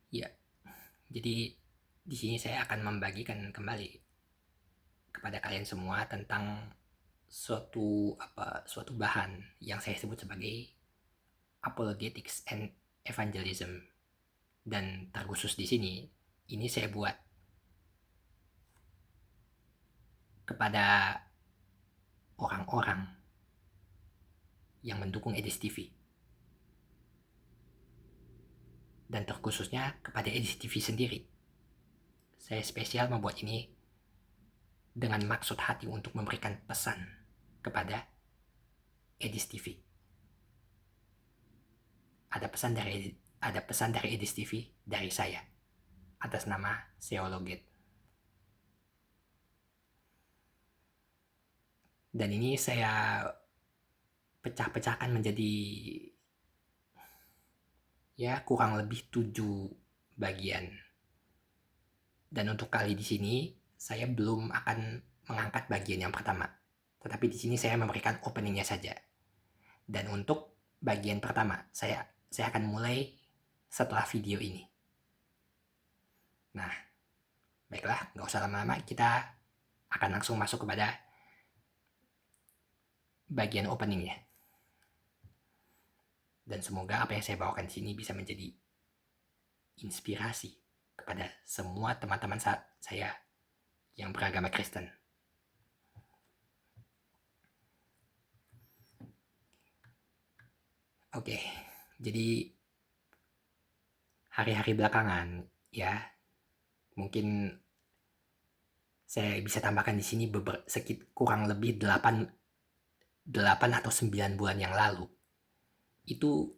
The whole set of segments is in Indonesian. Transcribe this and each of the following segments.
Ya, jadi di sini saya akan membagikan kembali kepada kalian semua tentang suatu bahan yang saya sebut sebagai apologetics and evangelism. Dan terkhusus di sini, ini saya buat kepada orang-orang yang mendukung Edis TV. Dan terkhususnya kepada Edis TV sendiri. Saya spesial membuat ini dengan maksud hati untuk memberikan pesan kepada Edis TV. Ada pesan dari Edis TV dari saya atas nama Seologet. Dan ini saya pecah-pecahkan menjadi ya kurang lebih 7 bagian. Dan untuk kali di sini saya belum akan mengangkat bagian yang pertama. Tetapi di sini saya memberikan openingnya saja. Dan untuk bagian pertama, saya akan mulai setelah video ini. Nah, baiklah, nggak usah lama-lama, kita akan langsung masuk kepada bagian openingnya. Dan semoga apa yang saya bawakan di sini bisa menjadi inspirasi kepada semua teman-teman saya yang beragama Kristen. Oke, jadi hari-hari belakangan ya, mungkin saya bisa tambahkan di sini kurang lebih 8 atau 9 bulan yang lalu, itu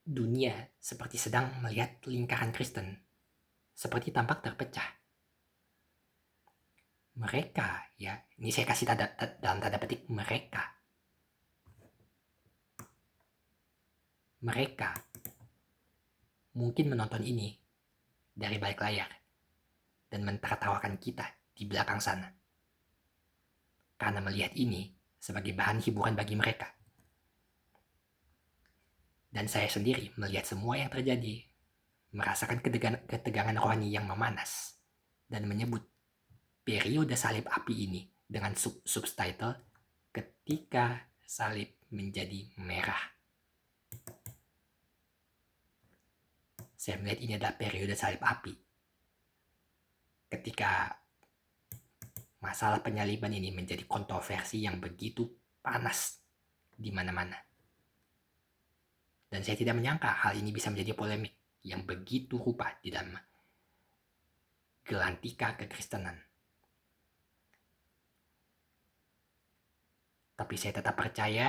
dunia seperti sedang melihat lingkaran Kristen seperti tampak terpecah. Mereka, ya, ini saya kasih dalam tanda petik mereka mungkin menonton ini dari balik layar dan mentertawakan kita di belakang sana. Karena melihat ini sebagai bahan hiburan bagi mereka. Dan saya sendiri melihat semua yang terjadi, merasakan ketegangan rohani yang memanas, dan menyebut periode salib api ini dengan subtitle ketika salib menjadi merah. Saya melihat ini adalah periode salib api. Ketika masalah penyaliban ini menjadi kontroversi yang begitu panas di mana-mana. Dan saya tidak menyangka hal ini bisa menjadi polemik yang begitu rupa di dalam gelantika kekristenan. Tapi saya tetap percaya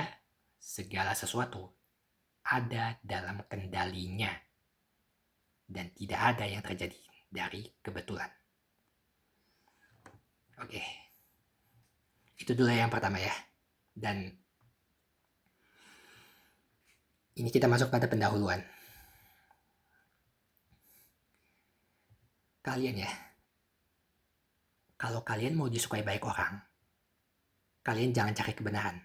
segala sesuatu ada dalam kendalinya. Dan tidak ada yang terjadi dari kebetulan. Oke. Itu dulu yang pertama ya. Dan ini kita masuk pada pendahuluan. Kalian ya, kalau kalian mau disukai baik orang, kalian jangan cari kebenaran.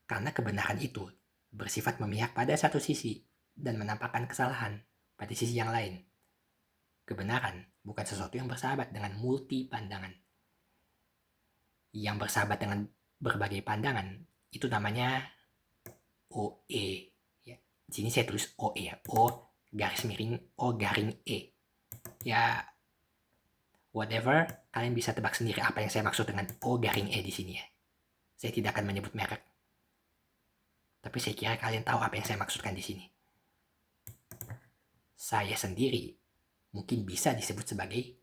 Karena kebenaran itu bersifat memihak pada satu sisi dan menampakkan kesalahan pada sisi yang lain. Kebenaran bukan sesuatu yang bersahabat dengan multi pandangan. Yang bersahabat dengan berbagai pandangan, itu namanya OE. Ya. Di sini saya tulis OE, O garis miring O garing E. Ya, whatever, kalian bisa tebak sendiri apa yang saya maksud dengan O garing E di sini ya. Saya tidak akan menyebut merek. Tapi saya kira kalian tahu apa yang saya maksudkan di sini. Saya sendiri mungkin bisa disebut sebagai,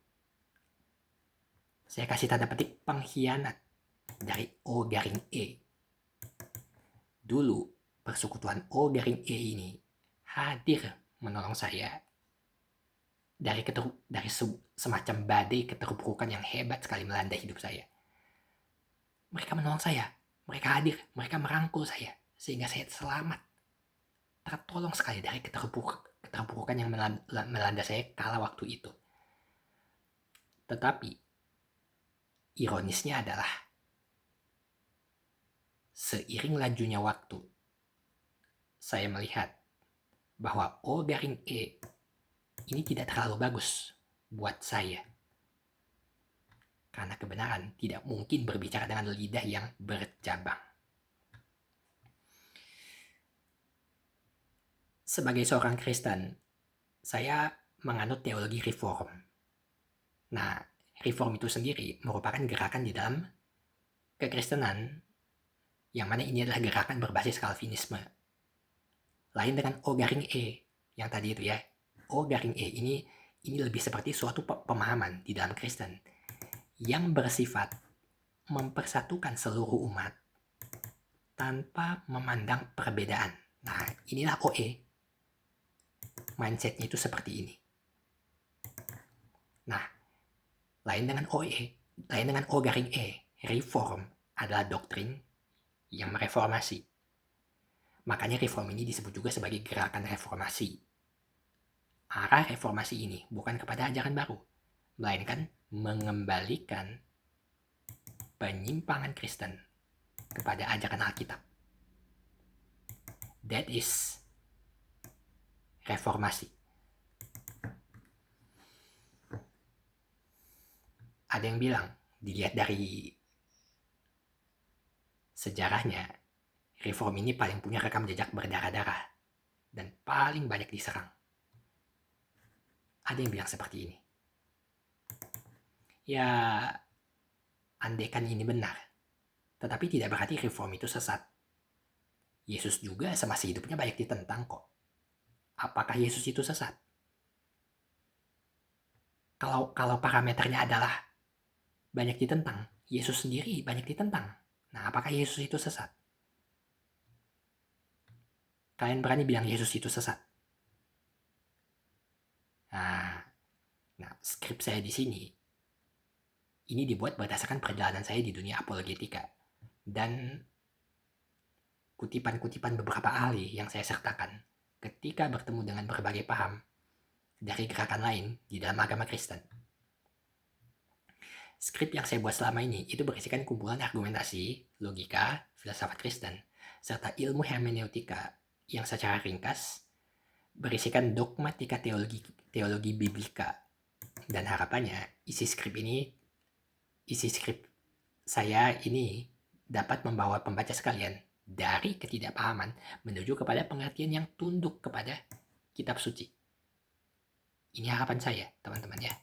saya kasih tanda petik, pengkhianat dari O garing E. Dulu persekutuan O garing E ini hadir menolong saya dari semacam badai keterpurukan yang hebat sekali melanda hidup saya. Mereka menolong saya, mereka hadir, mereka merangkul saya, sehingga saya selamat, tertolong sekali dari keterpurukan yang melanda saya kala waktu itu. Tetapi ironisnya adalah seiring lajunya waktu, saya melihat bahwa O garing E ini tidak terlalu bagus buat saya. Karena kebenaran tidak mungkin berbicara dengan lidah yang bercabang. Sebagai seorang Kristen, saya menganut teologi reform. Nah, reform itu sendiri merupakan gerakan di dalam kekristenan, yang mana ini adalah gerakan berbasis Calvinisme. Lain dengan O-E, yang tadi itu ya. O-E ini lebih seperti suatu pemahaman di dalam Kristen yang bersifat mempersatukan seluruh umat tanpa memandang perbedaan. Nah, inilah OE. Mindsetnya itu seperti ini. Nah, lain dengan O-E, reform adalah doktrin yang mereformasi. Makanya reform ini disebut juga sebagai gerakan reformasi. Arah reformasi ini bukan kepada ajaran baru, melainkan mengembalikan penyimpangan Kristen kepada ajaran Alkitab. That is reformasi. Ada yang bilang, dilihat dari sejarahnya, reform ini paling punya rekam jejak berdarah-darah dan paling banyak diserang. Ada yang bilang seperti ini. Ya, andaikan ini benar, tetapi tidak berarti reform itu sesat. Yesus juga semasa hidupnya banyak ditentang kok. Apakah Yesus itu sesat? Kalau parameternya adalah banyak ditentang, Yesus sendiri banyak ditentang. Nah, apakah Yesus itu sesat? Kalian berani bilang Yesus itu sesat? Nah, skrip saya di sini ini dibuat berdasarkan perjalanan saya di dunia apologetika dan kutipan-kutipan beberapa ahli yang saya sertakan ketika bertemu dengan berbagai paham dari gerakan lain di dalam agama Kristen. Skrip yang saya buat selama ini itu berisikan kumpulan argumentasi, logika, filsafat Kristen, serta ilmu hermeneutika yang secara ringkas berisikan dogmatika teologi biblika. Dan harapannya isi skrip saya ini dapat membawa pembaca sekalian dari ketidakpahaman menuju kepada pengertian yang tunduk kepada kitab suci. Ini harapan saya, teman-teman ya.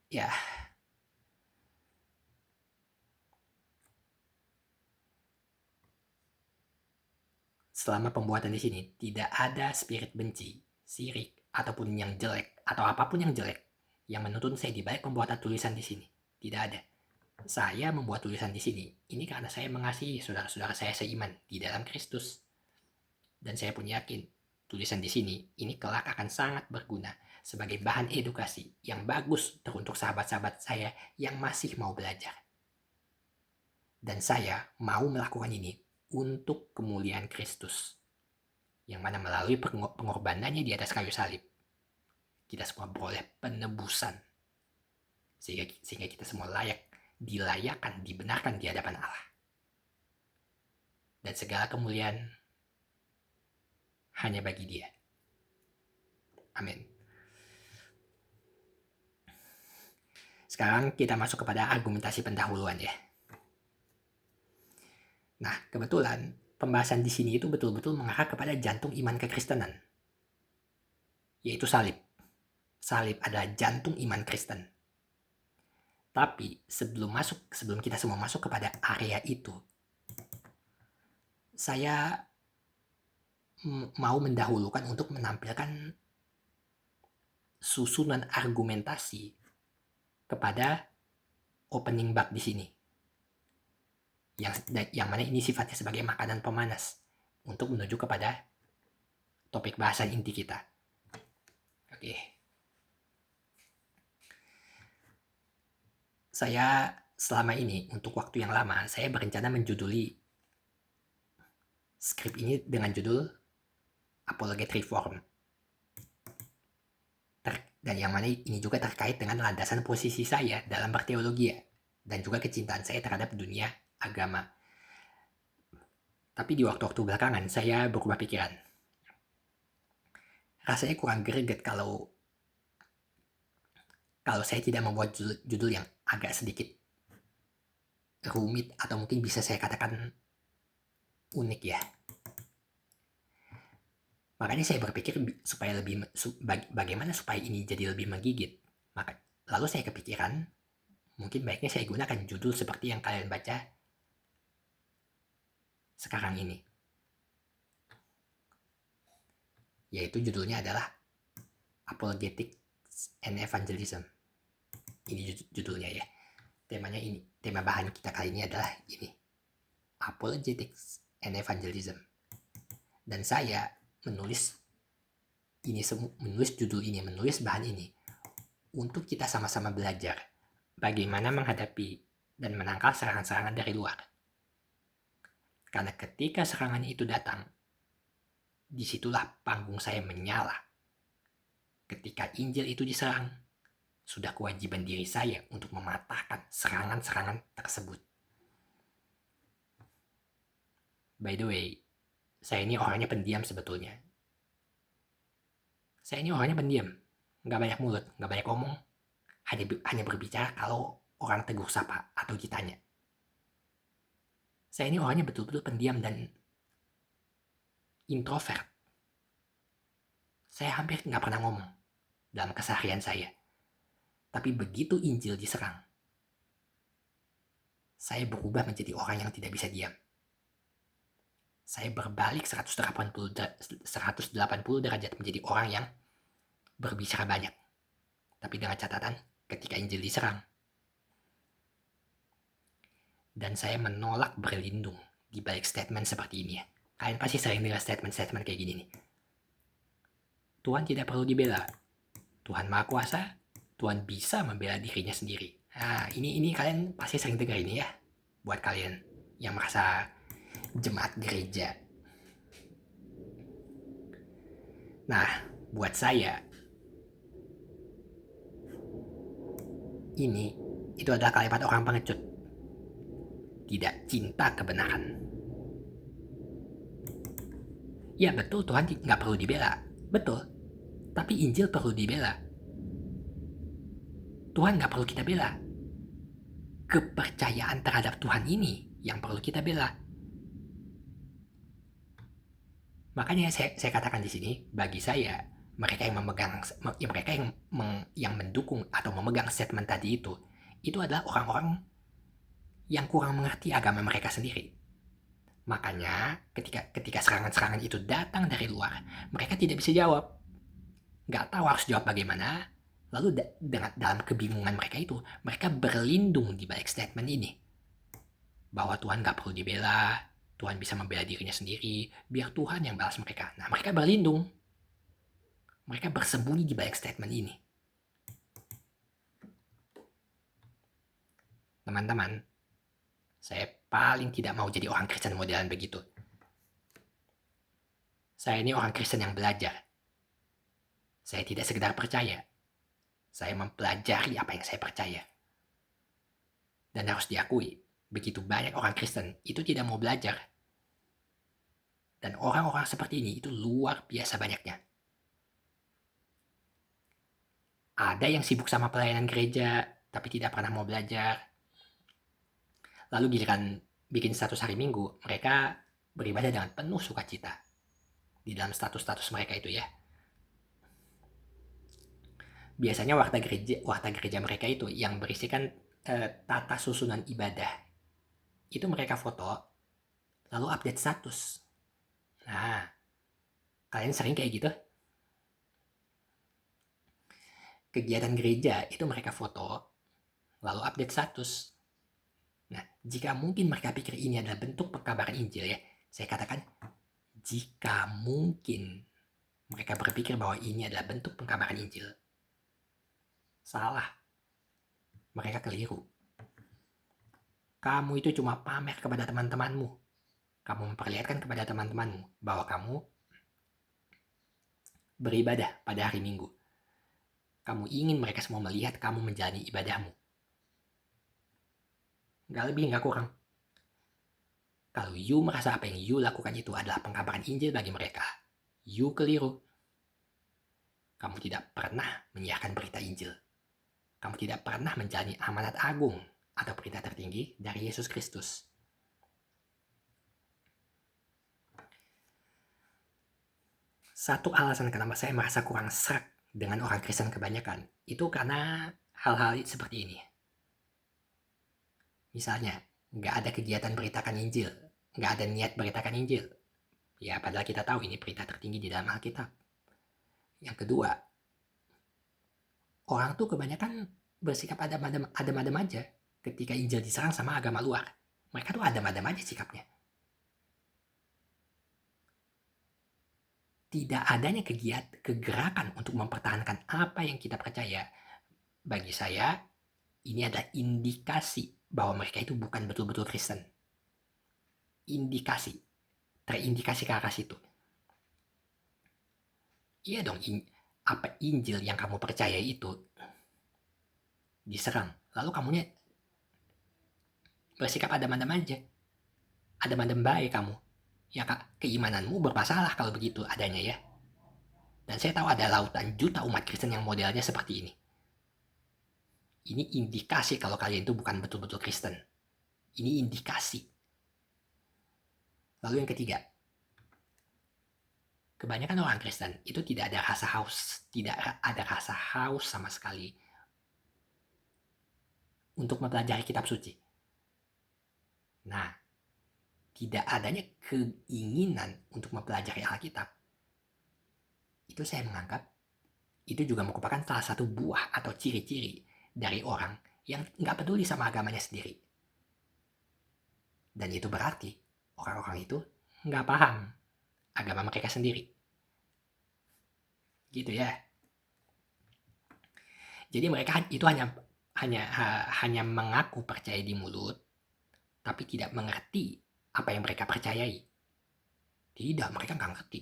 Ya. Selama pembuatan di sini tidak ada spirit benci, sirik, ataupun yang jelek atau apapun yang jelek yang menuntun saya di balik pembuatan tulisan di sini. Tidak ada. Saya membuat tulisan di sini ini karena saya mengasihi saudara-saudara saya seiman di dalam Kristus. Dan saya pun yakin tulisan di sini ini kelak akan sangat berguna sebagai bahan edukasi yang bagus untuk sahabat-sahabat saya yang masih mau belajar. Dan saya mau melakukan ini untuk kemuliaan Kristus, yang mana melalui pengorbanannya di atas kayu salib, kita semua boleh penebusan, sehingga kita semua dilayakkan, dibenarkan di hadapan Allah. Dan segala kemuliaan hanya bagi Dia. Amin. Sekarang kita masuk kepada argumentasi pendahuluan ya. Nah, kebetulan pembahasan di sini itu betul-betul mengarah kepada jantung iman kekristenan, yaitu salib. Salib adalah jantung iman Kristen. Tapi sebelum kita semua masuk kepada area itu, saya mau mendahulukan untuk menampilkan susunan argumentasi kepada opening bab di sini. Yang mana ini sifatnya sebagai makanan pemanas untuk menuju kepada topik bahasan inti kita. Oke. Saya selama ini untuk waktu yang lama saya berencana menjuduli skrip ini dengan judul Apologet Reform. Dan yang mana ini juga terkait dengan landasan posisi saya dalam berteologi dan juga kecintaan saya terhadap dunia agama. Tapi di waktu-waktu belakangan saya berubah pikiran. rasanya kurang greget kalau saya tidak membuat judul yang agak sedikit rumit atau mungkin bisa saya katakan unik ya. Makanya saya berpikir supaya bagaimana supaya ini jadi lebih menggigit. Lalu saya kepikiran, mungkin baiknya saya gunakan judul seperti yang kalian baca sekarang ini. Yaitu judulnya adalah Apologetics and Evangelism. Ini judulnya ya. Temanya ini, tema bahan kita kali ini adalah ini. Apologetics and Evangelism. Dan saya menulis judul ini, menulis bahan ini untuk kita sama-sama belajar bagaimana menghadapi dan menangkal serangan-serangan dari luar. Karena ketika serangan itu datang, disitulah panggung saya menyala. Ketika Injil itu diserang, sudah kewajiban diri saya untuk mematahkan serangan-serangan tersebut. By the way, saya ini orangnya pendiam sebetulnya. Saya ini orangnya pendiam, nggak banyak mulut, nggak banyak ngomong, hanya berbicara kalau orang tegur sapa atau ditanya. Saya ini orangnya betul-betul pendiam dan introvert. Saya hampir nggak pernah ngomong dalam keseharian saya. Tapi begitu Injil diserang, saya berubah menjadi orang yang tidak bisa diam. Saya berbalik 180 derajat menjadi orang yang berbicara banyak. Tapi dengan catatan ketika Injil diserang. Dan saya menolak berlindung di balik statement seperti ini ya. Kalian pasti sering dengar statement-statement kayak gini nih. Tuhan tidak perlu dibela. Tuhan Maha Kuasa. Tuhan bisa membela dirinya sendiri. Nah, ini kalian pasti sering dengar ini ya. Buat kalian yang merasa jemaat gereja. Nah, buat saya itu adalah kalimat orang pengecut. Tidak cinta kebenaran. Ya betul, Tuhan nggak perlu dibela. Betul. Tapi Injil perlu dibela. Tuhan nggak perlu kita bela. Kepercayaan terhadap Tuhan ini yang perlu kita bela. Makanya saya katakan di sini, bagi saya mereka yang yang mendukung atau memegang statement tadi itu adalah orang-orang yang kurang mengerti agama mereka sendiri. Makanya ketika serangan-serangan itu datang dari luar, mereka tidak bisa jawab. Nggak tahu harus jawab bagaimana. Lalu dalam kebingungan mereka itu, mereka berlindung di balik statement ini. Bahwa Tuhan nggak perlu dibela, Tuhan bisa membela dirinya sendiri, biar Tuhan yang balas mereka. Nah, mereka berlindung. Mereka bersembunyi di balik statement ini. Teman-teman, saya paling tidak mau jadi orang Kristen modelan begitu. Saya ini orang Kristen yang belajar. Saya tidak sekedar percaya. Saya mempelajari apa yang saya percaya. Dan harus diakui, begitu banyak orang Kristen itu tidak mau belajar. Dan orang-orang seperti ini itu luar biasa banyaknya. Ada yang sibuk sama pelayanan gereja, tapi tidak pernah mau belajar. Lalu giliran bikin status hari Minggu, mereka beribadah dengan penuh sukacita. Di dalam status-status mereka itu ya. Biasanya warta gereja mereka itu yang berisikan tata susunan ibadah. Itu mereka foto, lalu update status. Nah, kalian sering kayak gitu? Kegiatan gereja itu mereka foto, lalu update status. Nah, jika mungkin mereka pikir ini adalah bentuk pengkabaran Injil ya, saya katakan, jika mungkin mereka berpikir bahwa ini adalah bentuk pengkabaran Injil, salah. Mereka keliru. Kamu itu cuma pamer kepada teman-temanmu. Kamu memperlihatkan kepada teman-temanmu bahwa kamu beribadah pada hari Minggu. Kamu ingin mereka semua melihat kamu menjalani ibadahmu. Gak lebih, gak kurang. Kalau you merasa apa yang you lakukan itu adalah pengkabaran Injil bagi mereka, you keliru. Kamu tidak pernah menyiarkan berita Injil. Kamu tidak pernah menjalani amanat agung atau perintah tertinggi dari Yesus Kristus. Satu alasan kenapa saya merasa kurang serak dengan orang Kristen kebanyakan, itu karena hal-hal seperti ini. Misalnya, nggak ada kegiatan beritakan Injil, nggak ada niat beritakan Injil. Ya, padahal kita tahu ini berita tertinggi di dalam Alkitab. Yang kedua, orang tuh kebanyakan bersikap adem-adem aja ketika Injil diserang sama agama luar. Mereka tuh adem-adem aja sikapnya. Tidak adanya kegerakan untuk mempertahankan apa yang kita percaya, bagi saya ini adalah indikasi bahwa mereka itu bukan betul-betul Kristen. Indikasi, terindikasi ke arah situ. Iya dong, apa Injil yang kamu percaya itu diserang, lalu kamunya bersikap adem-adem aja, adem-adem baik kamu. Ya kak, keimananmu bermasalah kalau begitu adanya ya. Dan saya tahu ada lautan juta umat Kristen yang modelnya seperti ini. Ini indikasi kalau kalian itu bukan betul-betul Kristen. Ini indikasi. Lalu yang ketiga, kebanyakan orang Kristen itu tidak ada rasa haus, tidak ada rasa haus sama sekali untuk mempelajari kitab suci. Nah, tidak adanya keinginan untuk mempelajari Alkitab, itu saya menganggap itu juga merupakan salah satu buah atau ciri-ciri dari orang yang nggak peduli sama agamanya sendiri. Dan itu berarti orang-orang itu nggak paham agama mereka sendiri. Gitu ya. Jadi mereka itu hanya mengaku percaya di mulut, tapi tidak mengerti apa yang mereka percayai. Tidak, mereka nggak ngerti.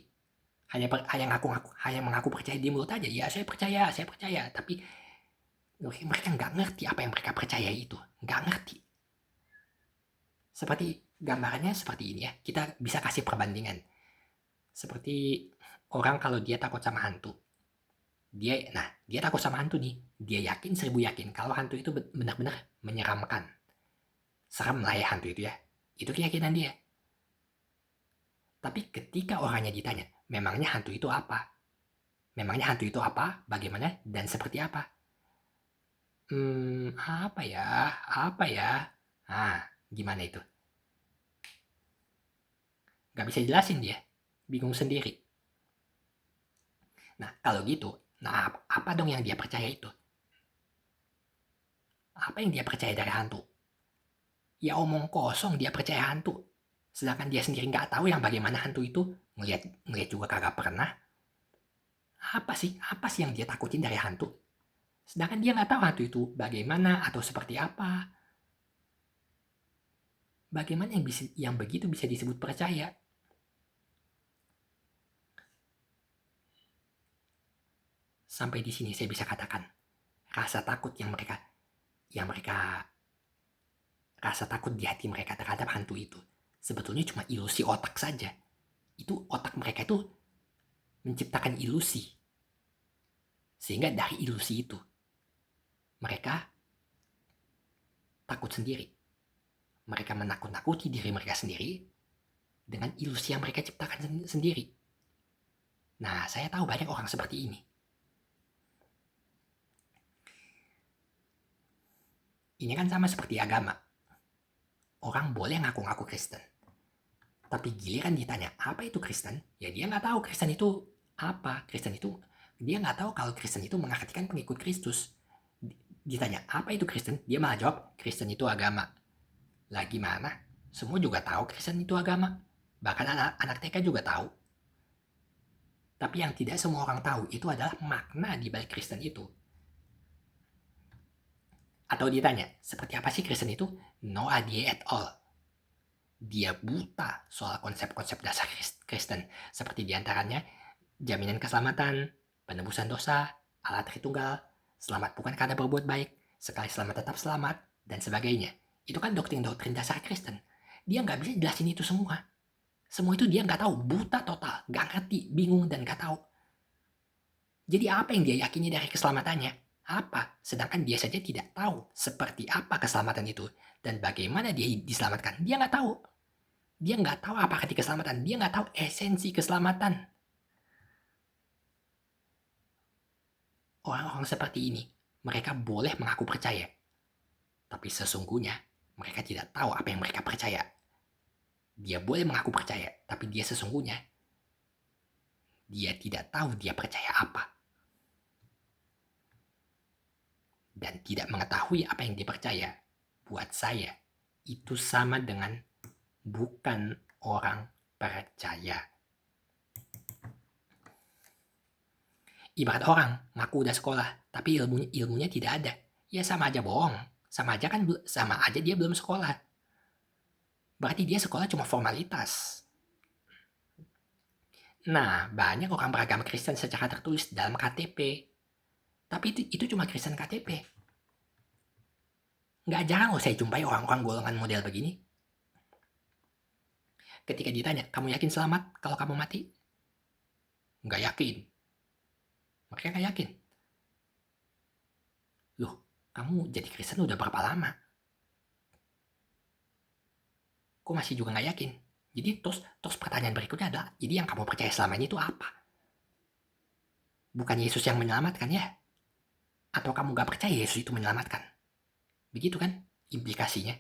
Hanya mengaku percaya di mulut aja. Ya saya percaya. Tapi mereka nggak ngerti apa yang mereka percaya itu. Nggak ngerti. Seperti gambarannya seperti ini ya. Kita bisa kasih perbandingan. Seperti orang kalau dia takut sama hantu. Dia takut sama hantu nih. Dia yakin 1000 yakin kalau hantu itu benar-benar menyeramkan. Serem lah ya hantu itu ya. Itu keyakinan dia. Tapi ketika orangnya ditanya, memangnya hantu itu apa? Memangnya hantu itu apa? Bagaimana? Dan seperti apa? Apa ya? Ah, gimana itu? Gak bisa jelasin dia. Bingung sendiri. Nah, kalau gitu, apa dong yang dia percaya itu? Apa yang dia percaya dari hantu? Ya omong kosong dia percaya hantu. Sedangkan dia sendiri nggak tahu yang bagaimana hantu itu. Ngeliat juga kagak pernah. Apa sih yang dia takutin dari hantu? Sedangkan dia nggak tahu hantu itu bagaimana atau seperti apa. Bagaimana yang begitu bisa disebut percaya? Sampai di sini saya bisa katakan, rasa takut yang mereka rasa takut di hati mereka terhadap hantu itu sebetulnya cuma ilusi otak saja. Itu otak mereka itu menciptakan ilusi. Sehingga dari ilusi itu mereka takut sendiri. Mereka menakut-nakuti diri mereka sendiri dengan ilusi yang mereka ciptakan sendiri. Nah, saya tahu banyak orang seperti ini. Ini kan sama seperti agama. Orang boleh ngaku-ngaku Kristen. Tapi giliran ditanya, apa itu Kristen? Ya dia nggak tahu Kristen itu apa. Dia nggak tahu kalau Kristen itu mengartikan pengikut Kristus. Ditanya, apa itu Kristen? Dia malah jawab, Kristen itu agama. Lah gimana? Semua juga tahu Kristen itu agama. Bahkan anak TK juga tahu. Tapi yang tidak semua orang tahu itu adalah makna di balik Kristen itu. Atau ditanya, seperti apa sih Kristen itu? No idea at all. Dia buta soal konsep-konsep dasar Kristen. Seperti diantaranya, jaminan keselamatan, penebusan dosa, Allah Tritunggal, selamat bukan karena berbuat baik, sekali selamat tetap selamat, dan sebagainya. Itu kan doktrin-doktrin dasar Kristen. Dia nggak bisa jelasin itu semua. Semua itu dia nggak tahu, buta total, nggak ngerti, bingung dan nggak tahu. Jadi apa yang dia yakini dari keselamatannya? Apa? Sedangkan dia saja tidak tahu seperti apa keselamatan itu dan bagaimana dia diselamatkan. Dia nggak tahu. Dia nggak tahu apa arti keselamatan. Dia nggak tahu esensi keselamatan. Orang-orang seperti ini, mereka boleh mengaku percaya. Tapi sesungguhnya, mereka tidak tahu apa yang mereka percaya. Dia boleh mengaku percaya, tapi dia sesungguhnya, dia tidak tahu dia percaya apa. Dan tidak mengetahui apa yang dia percaya, buat saya, itu sama dengan bukan orang percaya. Ibarat orang ngaku udah sekolah, tapi ilmunya tidak ada. Ya sama aja bohong. Sama aja dia belum sekolah. Berarti dia sekolah cuma formalitas. Nah, banyak orang beragama Kristen secara tertulis dalam KTP. Tapi itu cuma Kristen KTP. Nggak jarang loh saya jumpai orang-orang golongan model begini. Ketika ditanya, kamu yakin selamat kalau kamu mati? Nggak yakin. Mereka nggak yakin. Loh, kamu jadi Kristen udah berapa lama? Kok masih juga nggak yakin? Jadi terus pertanyaan berikutnya adalah, jadi yang kamu percaya selama ini itu apa? Bukan Yesus yang menyelamatkan ya? Atau kamu nggak percaya Yesus itu menyelamatkan? Begitu kan implikasinya.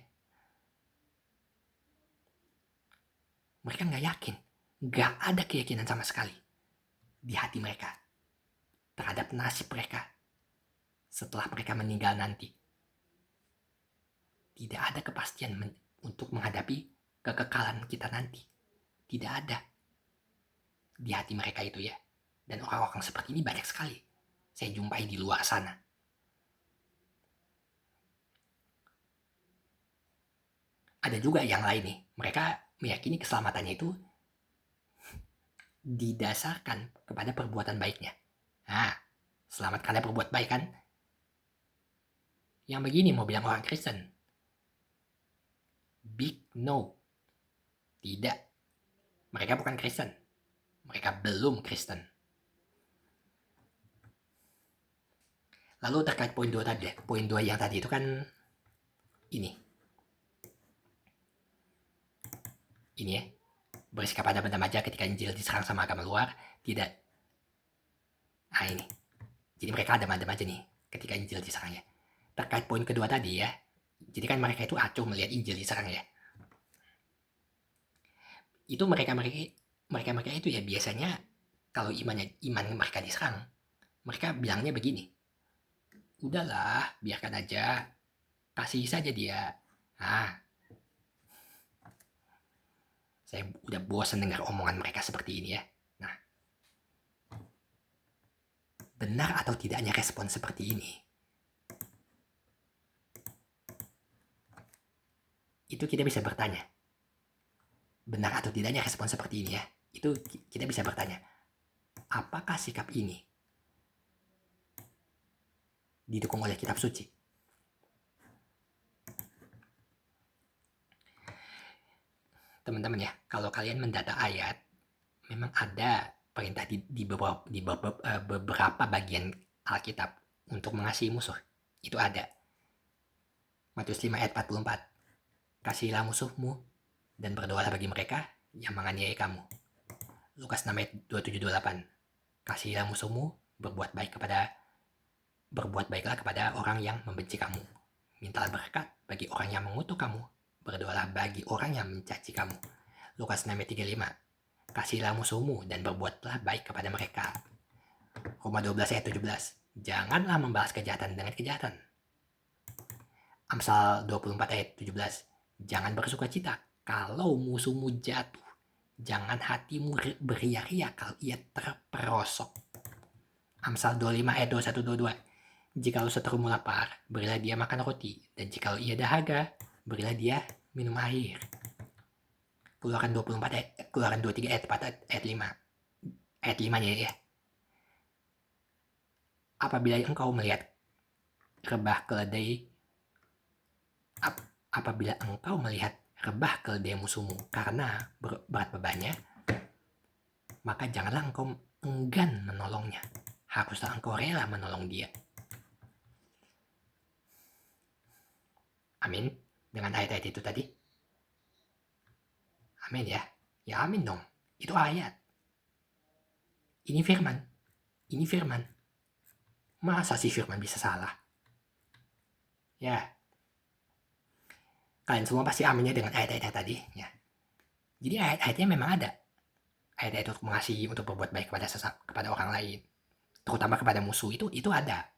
Mereka nggak yakin. Nggak ada keyakinan sama sekali di hati mereka terhadap nasib mereka setelah mereka meninggal nanti. Tidak ada kepastian untuk menghadapi kekekalan kita nanti. Tidak ada di hati mereka itu ya. Dan orang-orang seperti ini banyak sekali saya jumpai di luar sana. Ada juga yang lain nih, mereka meyakini keselamatannya itu didasarkan kepada perbuatan baiknya. Nah, selamat karena berbuat baik kan? Yang begini mau bilang orang Kristen? Big no. Tidak. Mereka bukan Kristen. Mereka belum Kristen. Lalu terkait poin 2 tadi, poin 2 yang tadi itu kan ini ya, bersikap pada benda maja ketika Injil diserang sama agama luar, tidak. Nah ini, jadi mereka ada aja nih ketika Injil diserang ya. Terkait poin kedua tadi ya, jadi kan mereka itu acuh melihat Injil diserang ya. Itu mereka itu ya biasanya kalau iman mereka diserang, mereka bilangnya begini, udahlah biarkan aja, kasih saja dia. Saya udah bosan dengar omongan mereka seperti ini ya. Nah, benar atau tidaknya respon seperti ini? Itu kita bisa bertanya. Benar atau tidaknya respon seperti ini ya? Itu kita bisa bertanya. Apakah sikap ini didukung oleh kitab suci? Teman-teman ya, kalau kalian mendata ayat, memang ada perintah di beberapa bagian Alkitab untuk mengasihi musuh. Itu ada. Matius 5 ayat 44. Kasihilah musuhmu dan berdoalah bagi mereka yang menganiaya kamu. Lukas 6 ayat 27-28. Kasihilah musuhmu, berbuat baiklah kepada orang yang membenci kamu. Mintalah berkat bagi orang yang mengutuk kamu. Berdoalah bagi orang yang mencaci kamu. Lukas 6 ayat 35. Kasihilah musuhmu dan berbuatlah baik kepada mereka. Roma 12 ayat 17. Janganlah membalas kejahatan dengan kejahatan. Amsal 24 ayat 17. Jangan bersuka cita kalau musuhmu jatuh. Jangan hatimu beria-ria kalau ia terperosok. Amsal 25 ayat 21-22. Jikalau seterumu lapar, berilah dia makan roti. Dan jikalau ia dahaga, berilah dia minum air. Keluaran 23 ayat 4 ayat 5. Ayat 5-nya ya. Apabila engkau melihat rebah keledai musuhmu karena berat bebannya, maka janganlah engkau enggan menolongnya. Haruslah engkau rela menolong dia. Amin. Dengan ayat-ayat itu tadi. Amin ya. Ya amin dong. Itu ayat. Ini firman. Ini firman. Masa sih firman bisa salah? Ya. Kalian semua pasti aminnya dengan ayat-ayat tadi. Ya. Jadi ayat-ayatnya memang ada. Ayat-ayat untuk mengasihi, untuk berbuat baik kepada orang lain. Terutama kepada musuh itu ada.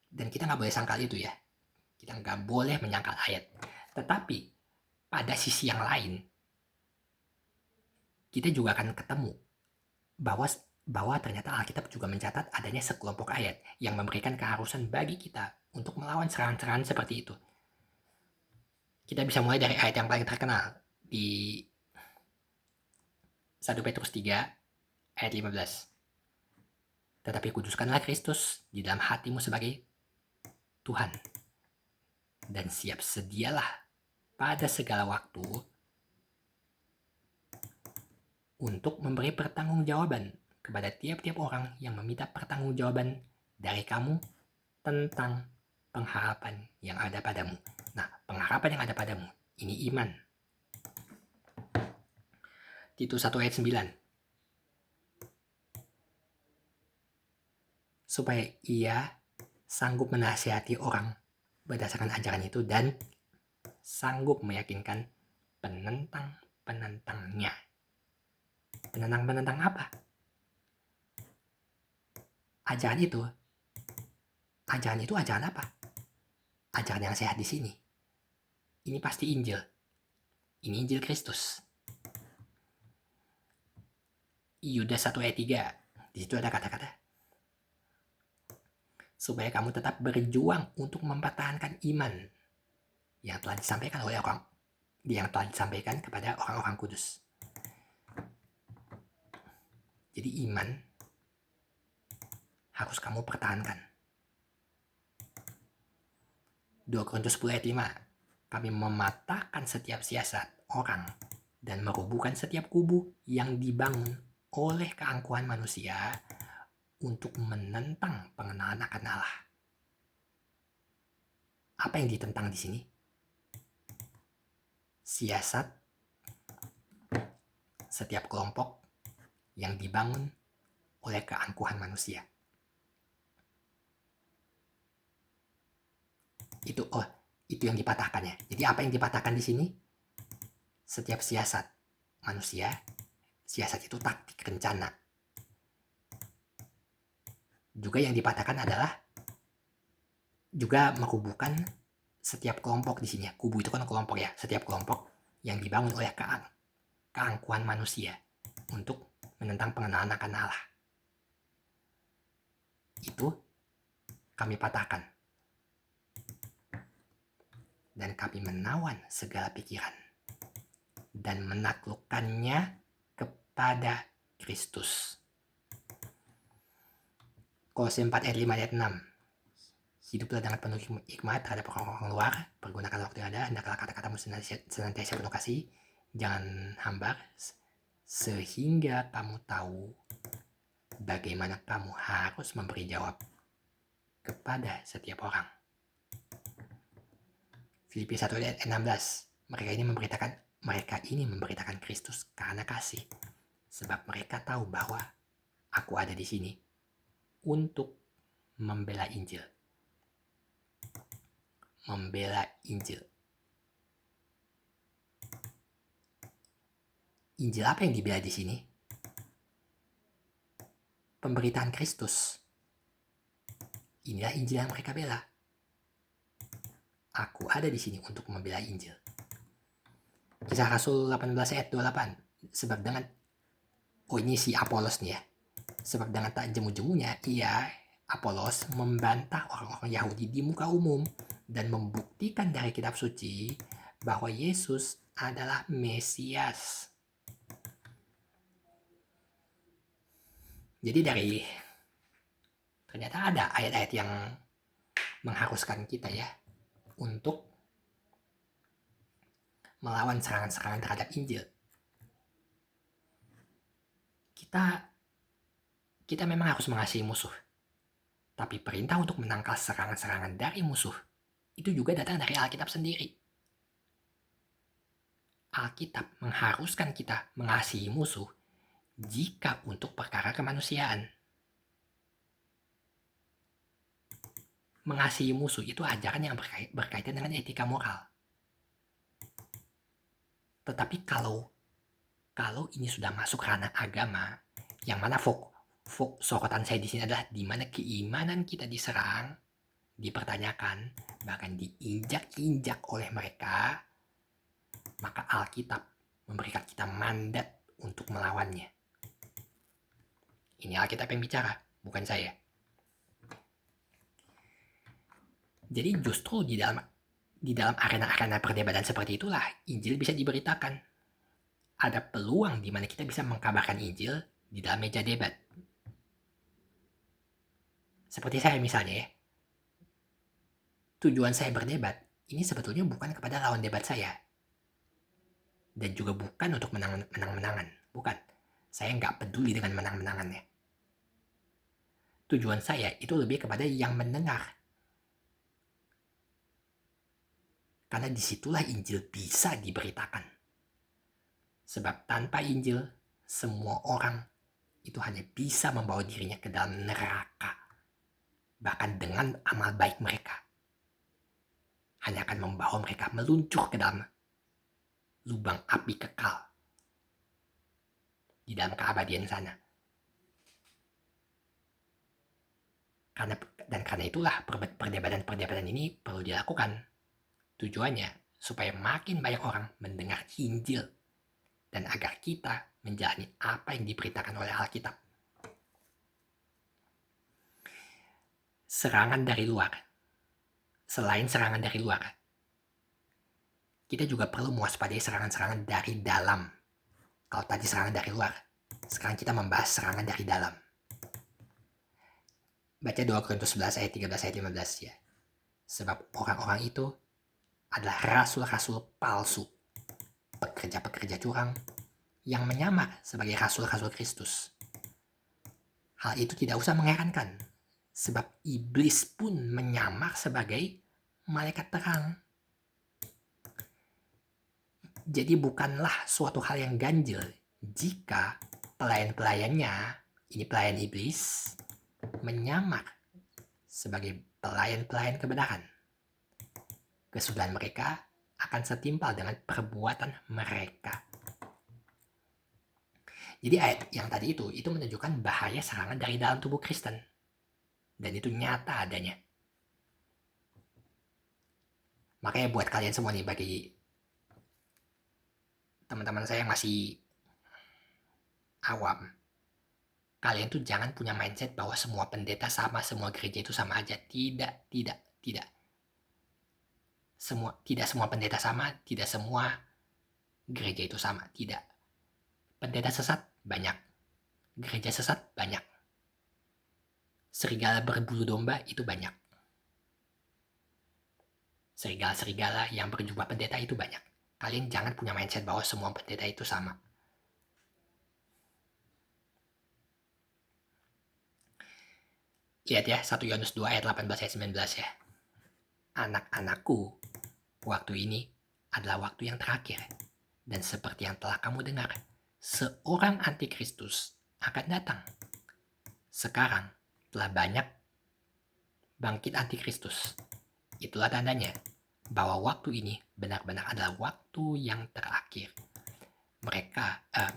Dan kita nggak boleh sangkal itu ya. Kita nggak boleh menyangkal ayat. Tetapi pada sisi yang lain, kita juga akan ketemu bahwa ternyata Alkitab juga mencatat adanya sekelompok ayat yang memberikan keharusan bagi kita untuk melawan serangan-serangan seperti itu. Kita bisa mulai dari ayat yang paling terkenal di 1 Petrus 3 ayat 15. Tetapi kuduskanlah Kristus di dalam hatimu sebagai Tuhan. Dan siap sedialah pada segala waktu untuk memberi pertanggungjawaban kepada tiap-tiap orang yang meminta pertanggungjawaban dari kamu tentang pengharapan yang ada padamu. Nah, pengharapan yang ada padamu, ini iman. Titus 1 ayat 9. Supaya ia sanggup menasihati orang berdasarkan ajaran itu dan sanggup meyakinkan penentang-penentangnya. Penentang-penentang apa? Ajaran itu ajaran apa? Ajaran yang sehat di sini. Ini pasti Injil. Ini Injil Kristus. Yudas 1 ayat 3. Di situ ada kata-kata. Supaya kamu tetap berjuang untuk mempertahankan iman yang telah disampaikan kepada orang-orang kudus. Jadi iman harus kamu pertahankan. 2 Korintus 10 ayat 5. Kami mematahkan setiap siasat orang dan merubuhkan setiap kubu yang dibangun oleh keangkuhan manusia untuk menentang pengenalan akan Allah. Apa yang ditentang di sini? Siasat setiap kelompok yang dibangun oleh keangkuhan manusia. Itu yang dipatahkannya. Jadi apa yang dipatahkan di sini? Setiap siasat manusia. Siasat itu taktik, rencana. Juga yang dipatahkan adalah juga merubuhkan setiap kelompok di sini. Kubu itu kan kelompok ya. Setiap kelompok yang dibangun oleh keangkuhan manusia untuk menentang pengenalan akan Allah. Itu kami patahkan. Dan kami menawan segala pikiran dan menaklukkannya kepada Kristus. Kolose 4 ayat 5 ayat 6. Hiduplah dengan penuh hikmat terhadap orang-orang luar. Pergunakan waktu yang ada. Hendaklah kata-katamu senantiasa penuh kasih. Jangan hambar. Sehingga kamu tahu bagaimana kamu harus memberi jawab kepada setiap orang. Filipi 1 ayat 16. Mereka ini memberitakan Kristus karena kasih. Sebab mereka tahu bahwa aku ada di sini untuk membela Injil. Membela Injil. Injil apa yang dibela di sini? Pemberitaan Kristus. Inilah Injil yang mereka bela. Aku ada di sini untuk membela Injil. Kisah Rasul 18 ayat 28. Sebab dengan ini si Apolos nih ya. Sebab dengan tak jemu-jemunya Apolos membantah orang-orang Yahudi di muka umum dan membuktikan dari kitab suci bahwa Yesus adalah Mesias. Jadi ternyata ada ayat-ayat yang mengharuskan kita ya untuk melawan serangan-serangan terhadap Injil. kita memang harus mengasihi musuh. Tapi perintah untuk menangkal serangan-serangan dari musuh itu juga datang dari Alkitab sendiri. Alkitab mengharuskan kita mengasihi musuh jika untuk perkara kemanusiaan. Mengasihi musuh itu ajaran yang berkaitan dengan etika moral. Tetapi kalau ini sudah masuk ranah agama, yang mana sorotan saya di sini adalah di mana keimanan kita diserang, dipertanyakan, bahkan diinjak-injak oleh mereka, maka Alkitab memberikan kita mandat untuk melawannya. Ini Alkitab yang bicara, bukan saya. Jadi justru di dalam arena-arena perdebatan seperti itulah Injil bisa diberitakan. Ada peluang di mana kita bisa mengkabarkan Injil di dalam meja debat. Seperti saya misalnya ya. Tujuan saya berdebat ini sebetulnya bukan kepada lawan debat saya. Dan juga bukan untuk menang-menangan. Bukan. Saya nggak peduli dengan menang-menangannya. Tujuan saya itu lebih kepada yang mendengar. Karena disitulah Injil bisa diberitakan. Sebab tanpa Injil, semua orang itu hanya bisa membawa dirinya ke dalam neraka. Bahkan dengan amal baik mereka. Hanya akan membawa mereka meluncur ke dalam lubang api kekal. Di dalam keabadian sana. Karena itulah perdebatan ini perlu dilakukan. Tujuannya supaya makin banyak orang mendengar Injil. Dan agar kita menjalani apa yang diberitakan oleh Alkitab. Serangan dari luar. Selain serangan dari luar, kita juga perlu mewaspadai serangan-serangan dari dalam. Kalau tadi serangan dari luar, sekarang kita membahas serangan dari dalam. Baca 2 Korintus 11 ayat 13 ayat 15 ya. Sebab orang-orang itu adalah rasul-rasul palsu, pekerja-pekerja curang yang menyamar sebagai rasul-rasul Kristus. Hal itu tidak usah mengherankan, sebab iblis pun menyamar sebagai malaikat terang. Jadi bukanlah suatu hal yang ganjil jika pelayan-pelayannya, ini pelayan iblis, menyamar sebagai pelayan-pelayan kebenaran. Kesudahan mereka akan setimpal dengan perbuatan mereka. Jadi ayat yang tadi itu menunjukkan bahaya serangan dari dalam tubuh Kristen. Dan itu nyata adanya. Makanya buat kalian semua nih, bagi teman-teman saya yang masih awam, kalian tuh jangan punya mindset bahwa semua pendeta sama, semua gereja itu sama aja. Tidak. Tidak semua pendeta sama, tidak semua gereja itu sama. Tidak. Pendeta sesat banyak. Gereja sesat banyak. Serigala berbulu domba itu banyak. Serigala-serigala yang berjubah pendeta itu banyak. Kalian jangan punya mindset bahwa semua pendeta itu sama. Lihat ya, 1 Yohanes 2 ayat 18 ayat 19 ya. Anak-anakku, waktu ini adalah waktu yang terakhir. Dan seperti yang telah kamu dengar, seorang antikristus akan datang. Sekarang telah banyak bangkit antikristus. Itulah tandanya bahwa waktu ini benar-benar adalah waktu yang terakhir.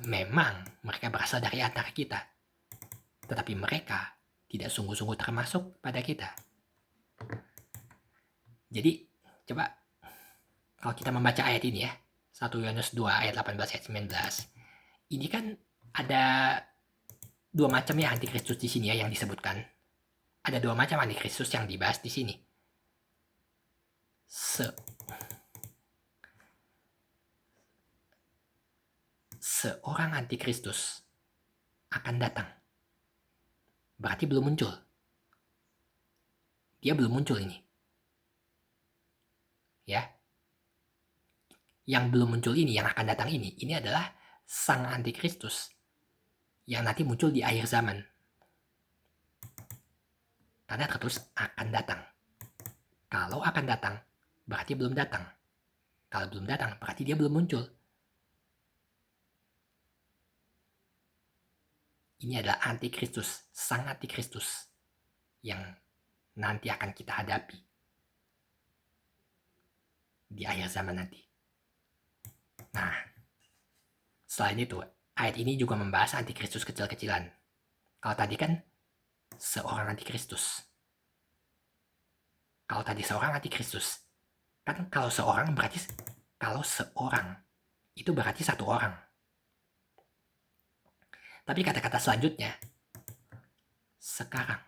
Memang mereka berasal dari antara kita, tetapi mereka tidak sungguh-sungguh termasuk pada kita. Jadi coba kalau kita membaca ayat ini ya, 1 Yohanes 2 ayat 18 ayat 19, ini kan ada dua macam ya antikristus di sini ya yang disebutkan. Ada dua macam antikristus yang dibahas di sini. Seorang antikristus akan datang. Berarti belum muncul. Dia belum muncul ini. Ya. Yang belum muncul ini, yang akan datang ini adalah sang antikristus yang nanti muncul di akhir zaman. karena tertulis akan datang. Kalau akan datang, berarti belum datang. Kalau belum datang, berarti dia belum muncul. Ini adalah antikristus, sang antikristus yang nanti akan kita hadapi di akhir zaman nanti. Nah, selain itu, ayat ini juga membahas antikristus kecil-kecilan. Kalau tadi kan seorang antikristus. Kalau tadi seorang antikristus, kan kalau seorang itu berarti satu orang. Tapi kata-kata selanjutnya, sekarang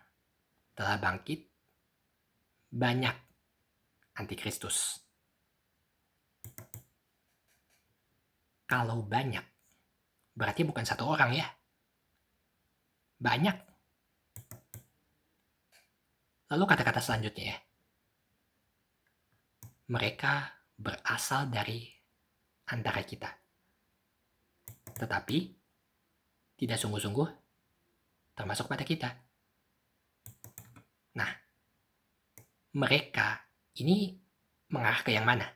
telah bangkit banyak antikristus. Kalau banyak, berarti bukan satu orang ya. Banyak. Lalu kata-kata selanjutnya ya. Mereka berasal dari antara kita. Tetapi tidak sungguh-sungguh termasuk pada kita. Nah, mereka ini mengarah ke yang mana?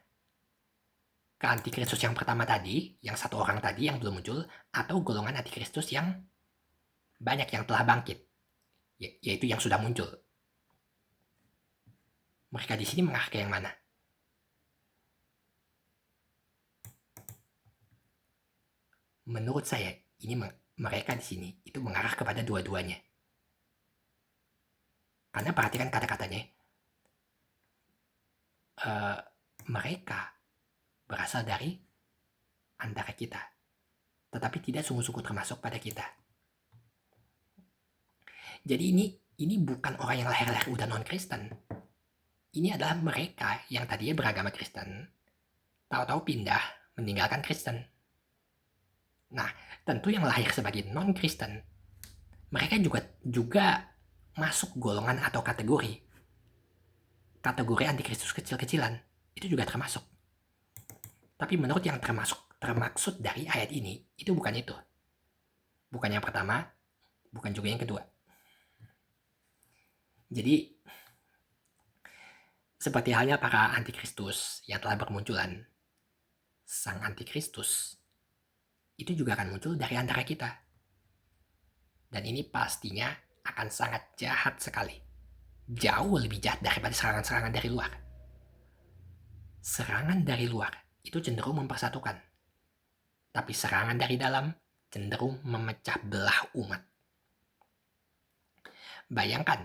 Ke antikristus yang pertama tadi, yang satu orang tadi yang belum muncul, atau golongan antikristus yang banyak yang telah bangkit, yaitu yang sudah muncul. Mereka di sini mengarah ke yang mana? Menurut saya, ini mereka di sini itu mengarah kepada dua-duanya. Karena perhatikan kata-katanya. Mereka berasal dari antara kita, tetapi tidak sungguh-sungguh termasuk pada kita. Jadi ini bukan orang yang lahir-lahir udah non-Kristen. Ini adalah mereka yang tadinya beragama Kristen, tahu-tahu pindah meninggalkan Kristen. Nah, tentu yang lahir sebagai non-Kristen, mereka juga masuk golongan atau kategori antikristus kecil-kecilan. Itu juga termasuk. Tapi menurut yang termaksud dari ayat ini, itu bukan itu. Bukan yang pertama, bukan juga yang kedua. Jadi, seperti halnya para antikristus yang telah bermunculan, sang antikristus itu juga akan muncul dari antara kita. Dan ini pastinya akan sangat jahat sekali. Jauh lebih jahat daripada serangan-serangan dari luar. Serangan dari luar itu cenderung mempersatukan. Tapi serangan dari dalam cenderung memecah belah umat. Bayangkan,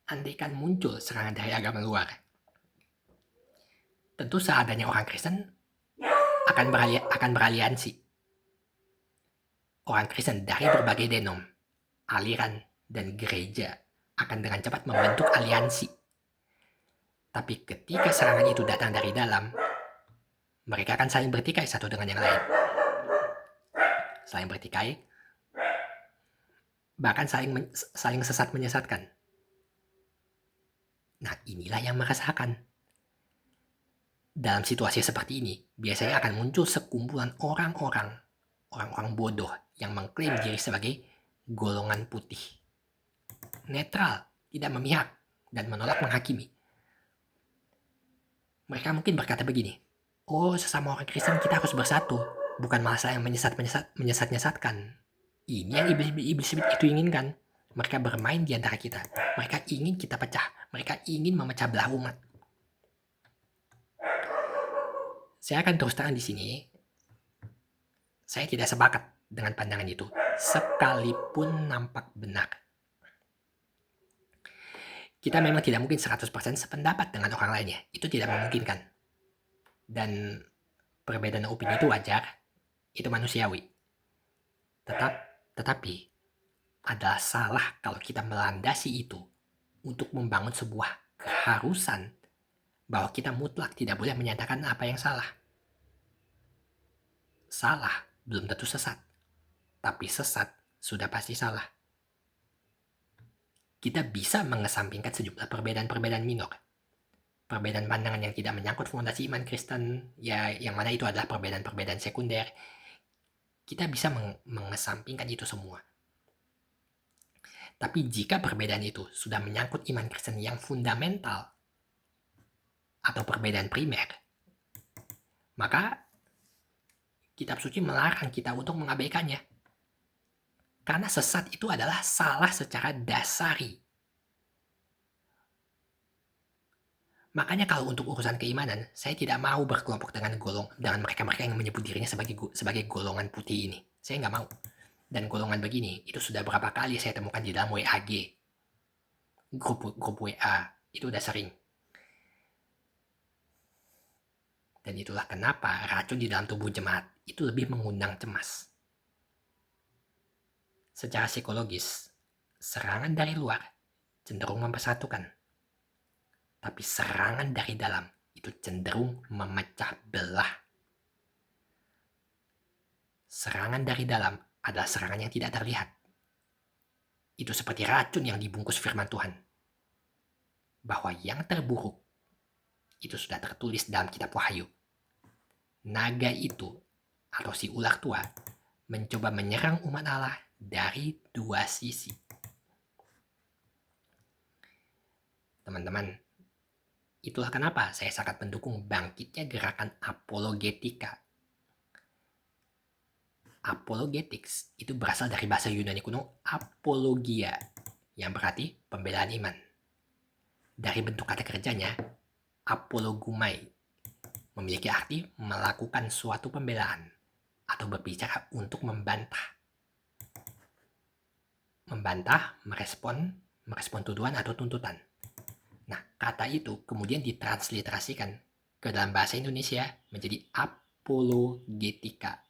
andaikan muncul serangan dari agama luar, tentu seadanya orang Kristen akan beraliansi. Orang Kristen dari berbagai denom, aliran, dan gereja akan dengan cepat membentuk aliansi. Tapi ketika serangan itu datang dari dalam, mereka akan saling bertikai satu dengan yang lain. Saling bertikai, bahkan saling sesat menyesatkan. Nah, inilah yang meresahkan. Dalam situasi seperti ini, biasanya akan muncul sekumpulan orang-orang bodoh yang mengklaim diri sebagai golongan putih. Netral, tidak memihak, dan menolak menghakimi. Mereka mungkin berkata begini, oh sesama orang Kristen kita harus bersatu, bukan masalah yang menyesatkan. Ini yang iblis itu inginkan. Mereka bermain di antara kita. Mereka ingin kita pecah. Mereka ingin memecah belah umat. Saya akan terus terang di sini. Saya tidak sepakat dengan pandangan itu, sekalipun nampak benar. Kita memang tidak mungkin 100% sependapat dengan orang lainnya. Itu tidak memungkinkan. Dan perbedaan opini itu wajar. Itu manusiawi. Tetapi adalah salah kalau kita melandasi itu untuk membangun sebuah keharusan bahwa kita mutlak tidak boleh menyatakan apa yang salah. Salah belum tentu sesat, tapi sesat sudah pasti salah. Kita bisa mengesampingkan sejumlah perbedaan-perbedaan minor. Perbedaan pandangan yang tidak menyangkut fondasi iman Kristen, ya yang mana itu adalah perbedaan-perbedaan sekunder. Kita bisa mengesampingkan itu semua. Tapi jika perbedaan itu sudah menyangkut iman Kristen yang fundamental atau perbedaan primer, maka kitab suci melarang kita untuk mengabaikannya. Karena sesat itu adalah salah secara dasari. Makanya kalau untuk urusan keimanan, saya tidak mau berkelompok dengan mereka-mereka yang menyebut dirinya sebagai golongan putih ini. Saya nggak mau. Dan golongan begini, itu sudah berapa kali saya temukan di dalam WAG. Grup WA, itu udah sering. Dan itulah kenapa racun di dalam tubuh jemaat itu lebih mengundang cemas. Secara psikologis, serangan dari luar cenderung mempersatukan. Tapi serangan dari dalam itu cenderung memecah belah. Serangan dari dalam adalah serangan yang tidak terlihat. Itu seperti racun yang dibungkus firman Tuhan. Bahwa yang terburuk itu sudah tertulis dalam kitab Wahyu. Naga itu atau si ular tua mencoba menyerang umat Allah dari dua sisi. Teman-teman, itulah kenapa saya sangat mendukung bangkitnya gerakan apologetika. Apologetics itu berasal dari bahasa Yunani kuno apologia, yang berarti pembelaan iman. Dari bentuk kata kerjanya, apologumai, memiliki arti melakukan suatu pembelaan atau berbicara untuk membantah. Membantah, merespon tuduhan atau tuntutan. Nah, kata itu kemudian ditransliterasikan ke dalam bahasa Indonesia menjadi apologetika.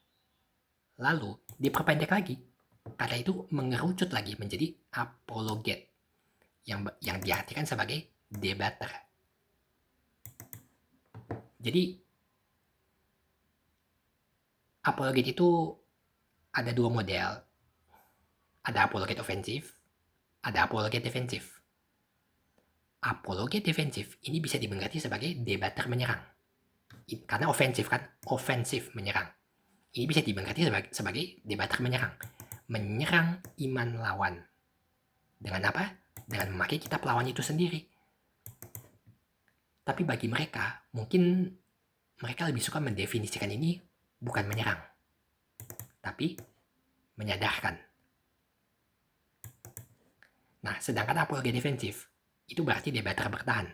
Lalu diperpendek lagi, kata itu mengerucut lagi menjadi apologet, yang diartikan sebagai debater. Jadi apologet itu ada dua model. Ada apologet ofensif, ada apologet defensif. Apologet defensif ini bisa dimengerti sebagai debater menyerang. Karena ofensif kan, ofensif menyerang. Ini bisa dimengerti sebagai debater menyerang. Menyerang iman lawan. Dengan apa? Dengan memakai kitab lawan itu sendiri. Tapi bagi mereka, mungkin mereka lebih suka mendefinisikan ini bukan menyerang, tapi menyadarkan. Nah, sedangkan apologet defensif, itu berarti debater bertahan.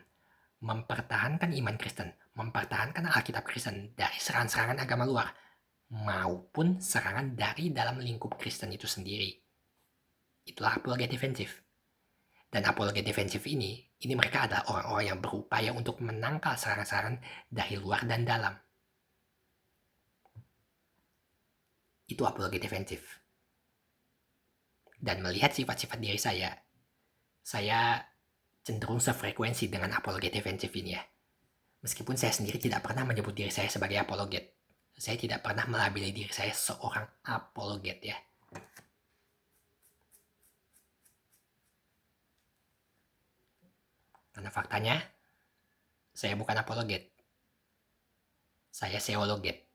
Mempertahankan iman Kristen, mempertahankan Alkitab Kristen dari serangan-serangan agama luar, maupun serangan dari dalam lingkup Kristen itu sendiri. Itulah apologet defensif. Dan apologet defensif ini mereka adalah orang-orang yang berupaya untuk menangkal serangan-serangan dari luar dan dalam. Itu apologet defensif. Dan melihat sifat-sifat diri saya cenderung sefrekuensi dengan apologet defensif ini ya. Meskipun saya sendiri tidak pernah menyebut diri saya sebagai apologet. Saya tidak pernah melabeli diri saya seorang apologet ya. Karena faktanya, saya bukan apologet. Saya seologet.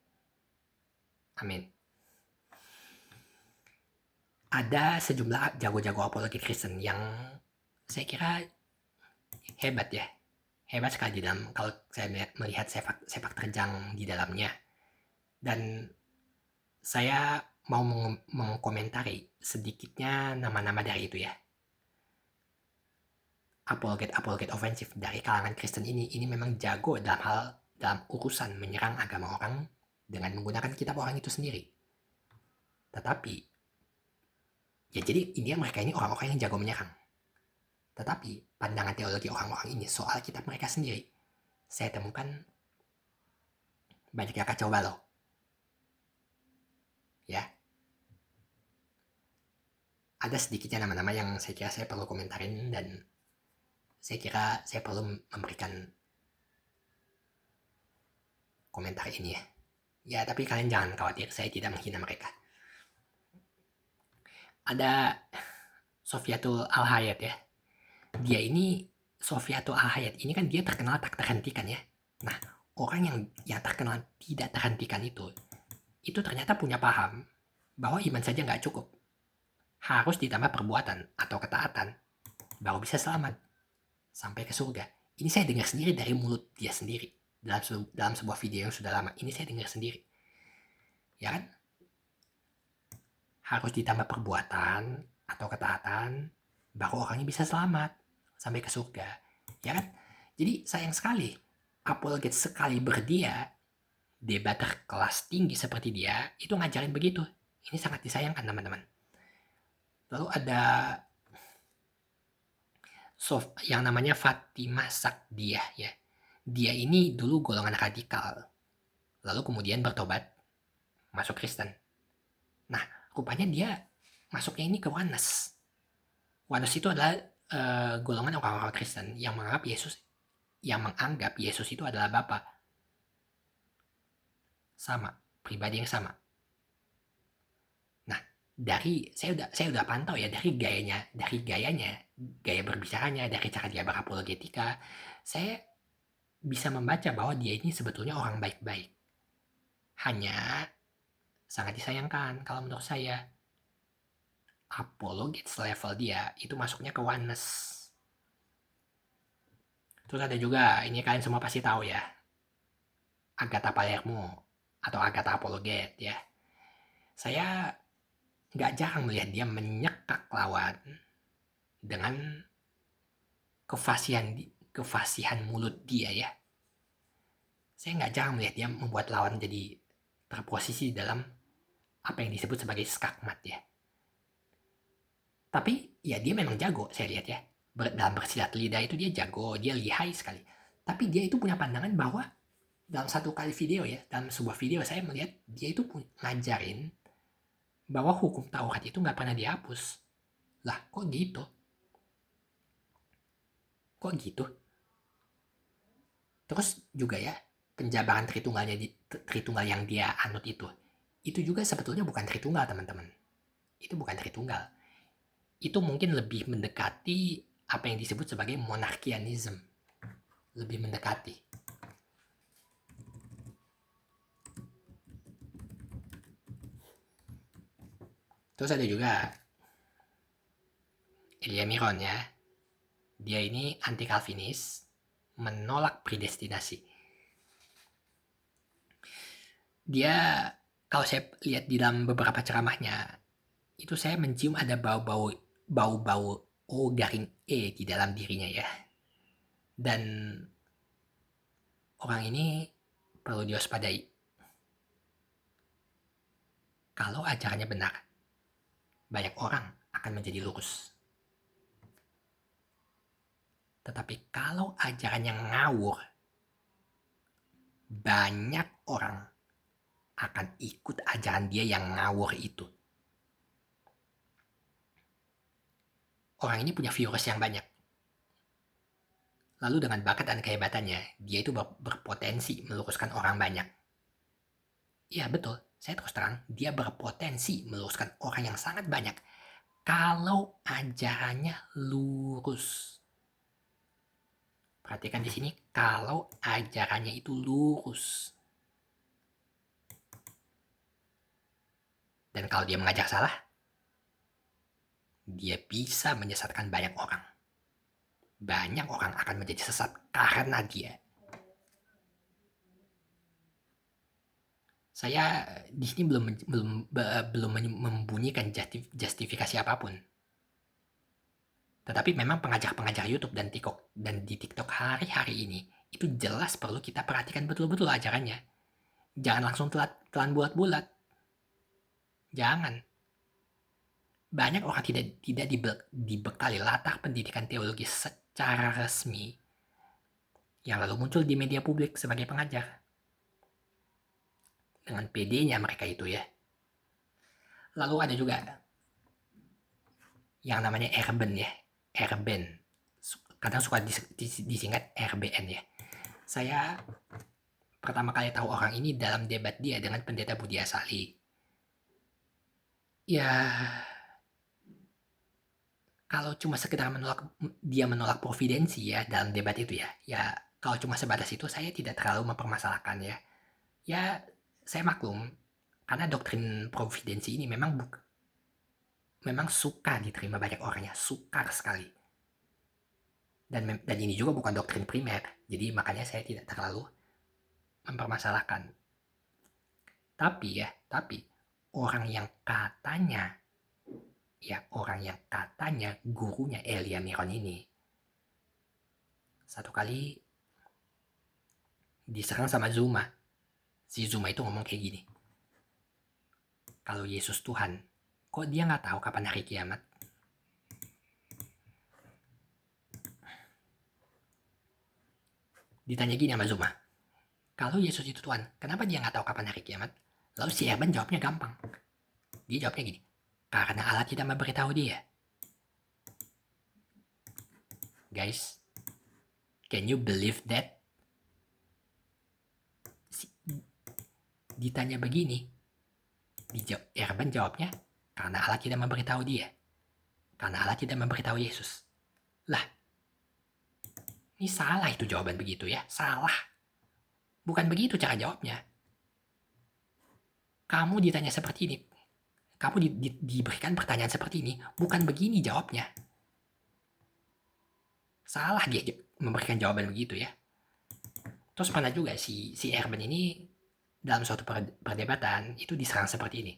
Amin. Ada sejumlah jago-jago apologet Kristen yang saya kira hebat ya. Hebat sekali dalam kalau saya melihat sepak terjang di dalamnya. Dan saya mau mengkomentari sedikitnya nama-nama dari itu ya. Apologet ofensif dari kalangan Kristen ini memang jago dalam urusan menyerang agama orang dengan menggunakan kitab orang itu sendiri. Tetapi ya jadi mereka ini orang-orang yang jago menyerang. Tetapi pandangan teologi orang-orang ini soal kitab mereka sendiri, saya temukan banyak yang kacau balau. Ya. Ada sedikitnya nama-nama yang saya kira saya perlu komentarin dan saya kira saya perlu memberikan komentar ini ya. Ya, tapi kalian jangan khawatir, saya tidak menghina mereka. Ada Sofiatul Al-Hayat ya. Dia ini Sofiatul Al-Hayat ini kan dia terkenal tak terhentikan ya. Nah, orang yang terkenal tidak terhentikan itu ternyata punya paham bahwa iman saja nggak cukup. harus ditambah perbuatan atau ketaatan, baru bisa selamat sampai ke surga. Ini saya dengar sendiri dari mulut dia sendiri. Dalam sebuah video yang sudah lama, ini saya dengar sendiri. Ya kan? Harus ditambah perbuatan atau ketaatan, baru orangnya bisa selamat sampai ke surga. Ya kan? Jadi sayang sekali, apologet sekali berdia, debater kelas tinggi seperti dia, itu ngajarin begitu. Ini sangat disayangkan teman-teman. Lalu ada yang namanya Fatimah Sakdiah ya. Dia ini dulu golongan radikal, lalu kemudian bertobat, masuk Kristen. Nah, rupanya dia masuknya ini ke Oneness. Oneness itu adalah golongan orang-orang Kristen yang menganggap Yesus itu adalah Bapa. Sama, pribadi yang sama. Nah, saya udah pantau ya dari gayanya, gaya berbicaranya, dari cara dia berapologetika, saya bisa membaca bahwa dia ini sebetulnya orang baik-baik. Hanya sangat disayangkan kalau menurut saya, apologets level dia itu masuknya ke Oneness. Terus ada juga, ini kalian semua pasti tahu ya, Agatha Palermo atau Agatha Apologet ya. Saya nggak jarang melihat dia menyekak lawan dengan kefasihan mulut dia ya. Saya nggak jarang melihat dia membuat lawan jadi terposisi dalam apa yang disebut sebagai skakmat ya. Tapi ya dia memang jago, saya lihat ya. Dalam bersilat lidah itu dia jago, dia lihai sekali. Tapi dia itu punya pandangan bahwa dalam satu kali video ya, dalam sebuah video saya melihat dia itu ngajarin bahwa hukum Taurat itu nggak pernah dihapus. Lah, kok gitu? Kok gitu? Terus juga ya, penjabaran Tritunggal yang dia anut itu juga sebetulnya bukan Tritunggal teman-teman. Itu bukan Tritunggal. Itu mungkin lebih mendekati apa yang disebut sebagai monarkianisme. Lebih mendekati. Terus ada juga Elia Miron ya. Dia ini anti Calvinis, menolak predestinasi. Dia, kalau saya lihat di dalam beberapa ceramahnya, itu saya mencium ada bau-bau O garing E di dalam dirinya ya. Dan orang ini perlu diwaspadai. Kalau ajarannya benar, banyak orang akan menjadi lurus. Tetapi kalau ajarannya ngawur, banyak orang akan ikut ajaran dia yang ngawur itu. Orang ini punya viewers yang banyak. Lalu dengan bakat dan kehebatannya, dia itu berpotensi meluruskan orang banyak. Iya betul, saya terus terang, dia berpotensi meluruskan orang yang sangat banyak kalau ajarannya lurus. Perhatikan di sini, kalau ajarannya itu lurus. Dan kalau dia mengajar salah, dia bisa menyesatkan banyak orang. Banyak orang akan menjadi sesat karena dia. Saya di sini belum membunyikan justifikasi apapun. Tetapi memang pengajar-pengajar YouTube dan di TikTok hari-hari ini itu jelas perlu kita perhatikan betul-betul ajarannya. Jangan langsung telan bulat-bulat. Jangan. Banyak orang tidak dibekali latar pendidikan teologis secara resmi yang lalu muncul di media publik sebagai pengajar. Dengan PD-nya mereka itu ya. Lalu ada juga yang namanya Erben ya. Erben. Kadang suka disingkat RBN ya. Saya pertama kali tahu orang ini dalam debat dia dengan pendeta Budi Asali. Ya, kalau cuma sekedar menolak providensi ya dalam debat itu ya kalau cuma sebatas itu saya tidak terlalu mempermasalahkan ya. Ya, saya maklum karena doktrin providensi ini memang memang suka diterima banyak orang ya, sukar sekali. Dan ini juga bukan doktrin primer, jadi makanya saya tidak terlalu mempermasalahkan. Tapi orang yang katanya gurunya Elia Miron ini satu kali diserang sama Zuma. Si Zuma itu ngomong kayak gini, kalau Yesus Tuhan, kok dia nggak tahu kapan hari kiamat? Ditanya gini sama Zuma, kalau Yesus itu Tuhan, kenapa dia nggak tahu kapan hari kiamat? Lalu si Erben jawabnya gampang. Dia jawabnya gini, karena Allah tidak memberitahu dia. Guys, can you believe that? Ditanya begini, Erben jawabnya, karena Allah tidak memberitahu dia. Karena Allah tidak memberitahu Yesus. Lah, ini salah itu jawaban begitu ya, salah. Bukan begitu cara jawabnya. Kamu ditanya seperti ini, kamu diberikan pertanyaan seperti ini, bukan begini jawabnya. Salah dia memberikan jawaban begitu ya. Terus pernah juga si Erben ini dalam suatu perdebatan itu diserang seperti ini.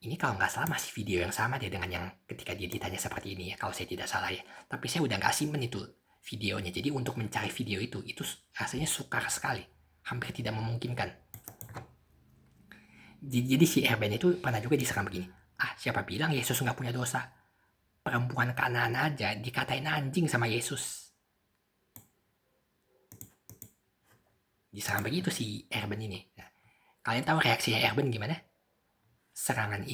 Ini kalau nggak salah masih video yang sama deh dengan yang ketika dia ditanya seperti ini ya, kalau saya tidak salah ya. Tapi saya udah nggak simpen itu videonya. Jadi untuk mencari video itu rasanya sukar sekali. Hampir tidak memungkinkan. Jadi si Erben itu pernah juga diserang begini. Siapa bilang Yesus nggak punya dosa? Perempuan Kanaan aja dikatain anjing sama Yesus. Diserang begitu si Erben ini. Nah, kalian tahu reaksinya Erben gimana? Serangan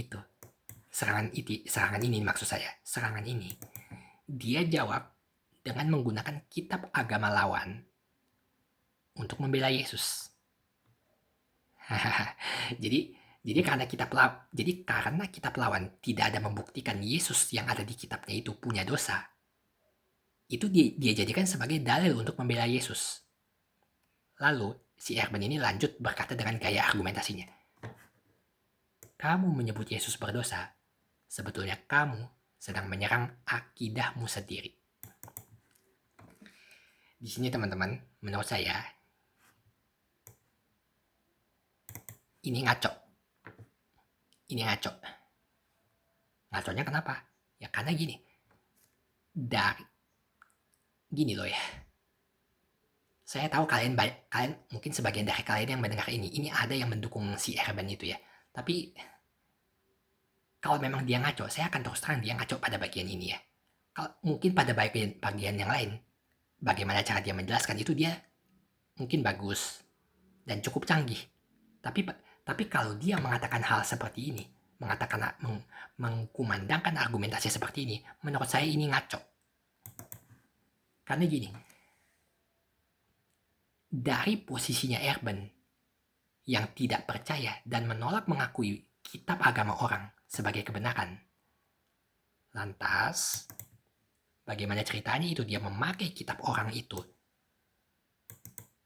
ini maksud saya. Serangan ini dia jawab dengan menggunakan kitab agama lawan untuk membela Yesus. Jadi karena kitab lawan tidak ada membuktikan Yesus yang ada di kitabnya itu punya dosa, itu dia jadikan sebagai dalil untuk membela Yesus. Lalu si Erben ini lanjut berkata dengan gaya argumentasinya, kamu menyebut Yesus berdosa, sebetulnya kamu sedang menyerang akidahmu sendiri. Di sini teman-teman, menurut saya ini ngaco. Ngaconya kenapa? Ya karena gini loh ya. Saya tahu kalian mungkin sebagian dari kalian yang mendengar ini ada yang mendukung si Erben itu ya. Tapi kalau memang dia ngaco, saya akan terus terang dia ngaco pada bagian ini ya. Kalau mungkin pada bagian yang lain, bagaimana cara dia menjelaskan itu dia mungkin bagus dan cukup canggih. Tapi kalau dia mengatakan hal seperti ini, mengkumandangkan argumentasi seperti ini, menurut saya ini ngaco. Karena gini, dari posisinya Erben yang tidak percaya dan menolak mengakui kitab agama orang sebagai kebenaran, lantas bagaimana ceritanya itu dia memakai kitab orang itu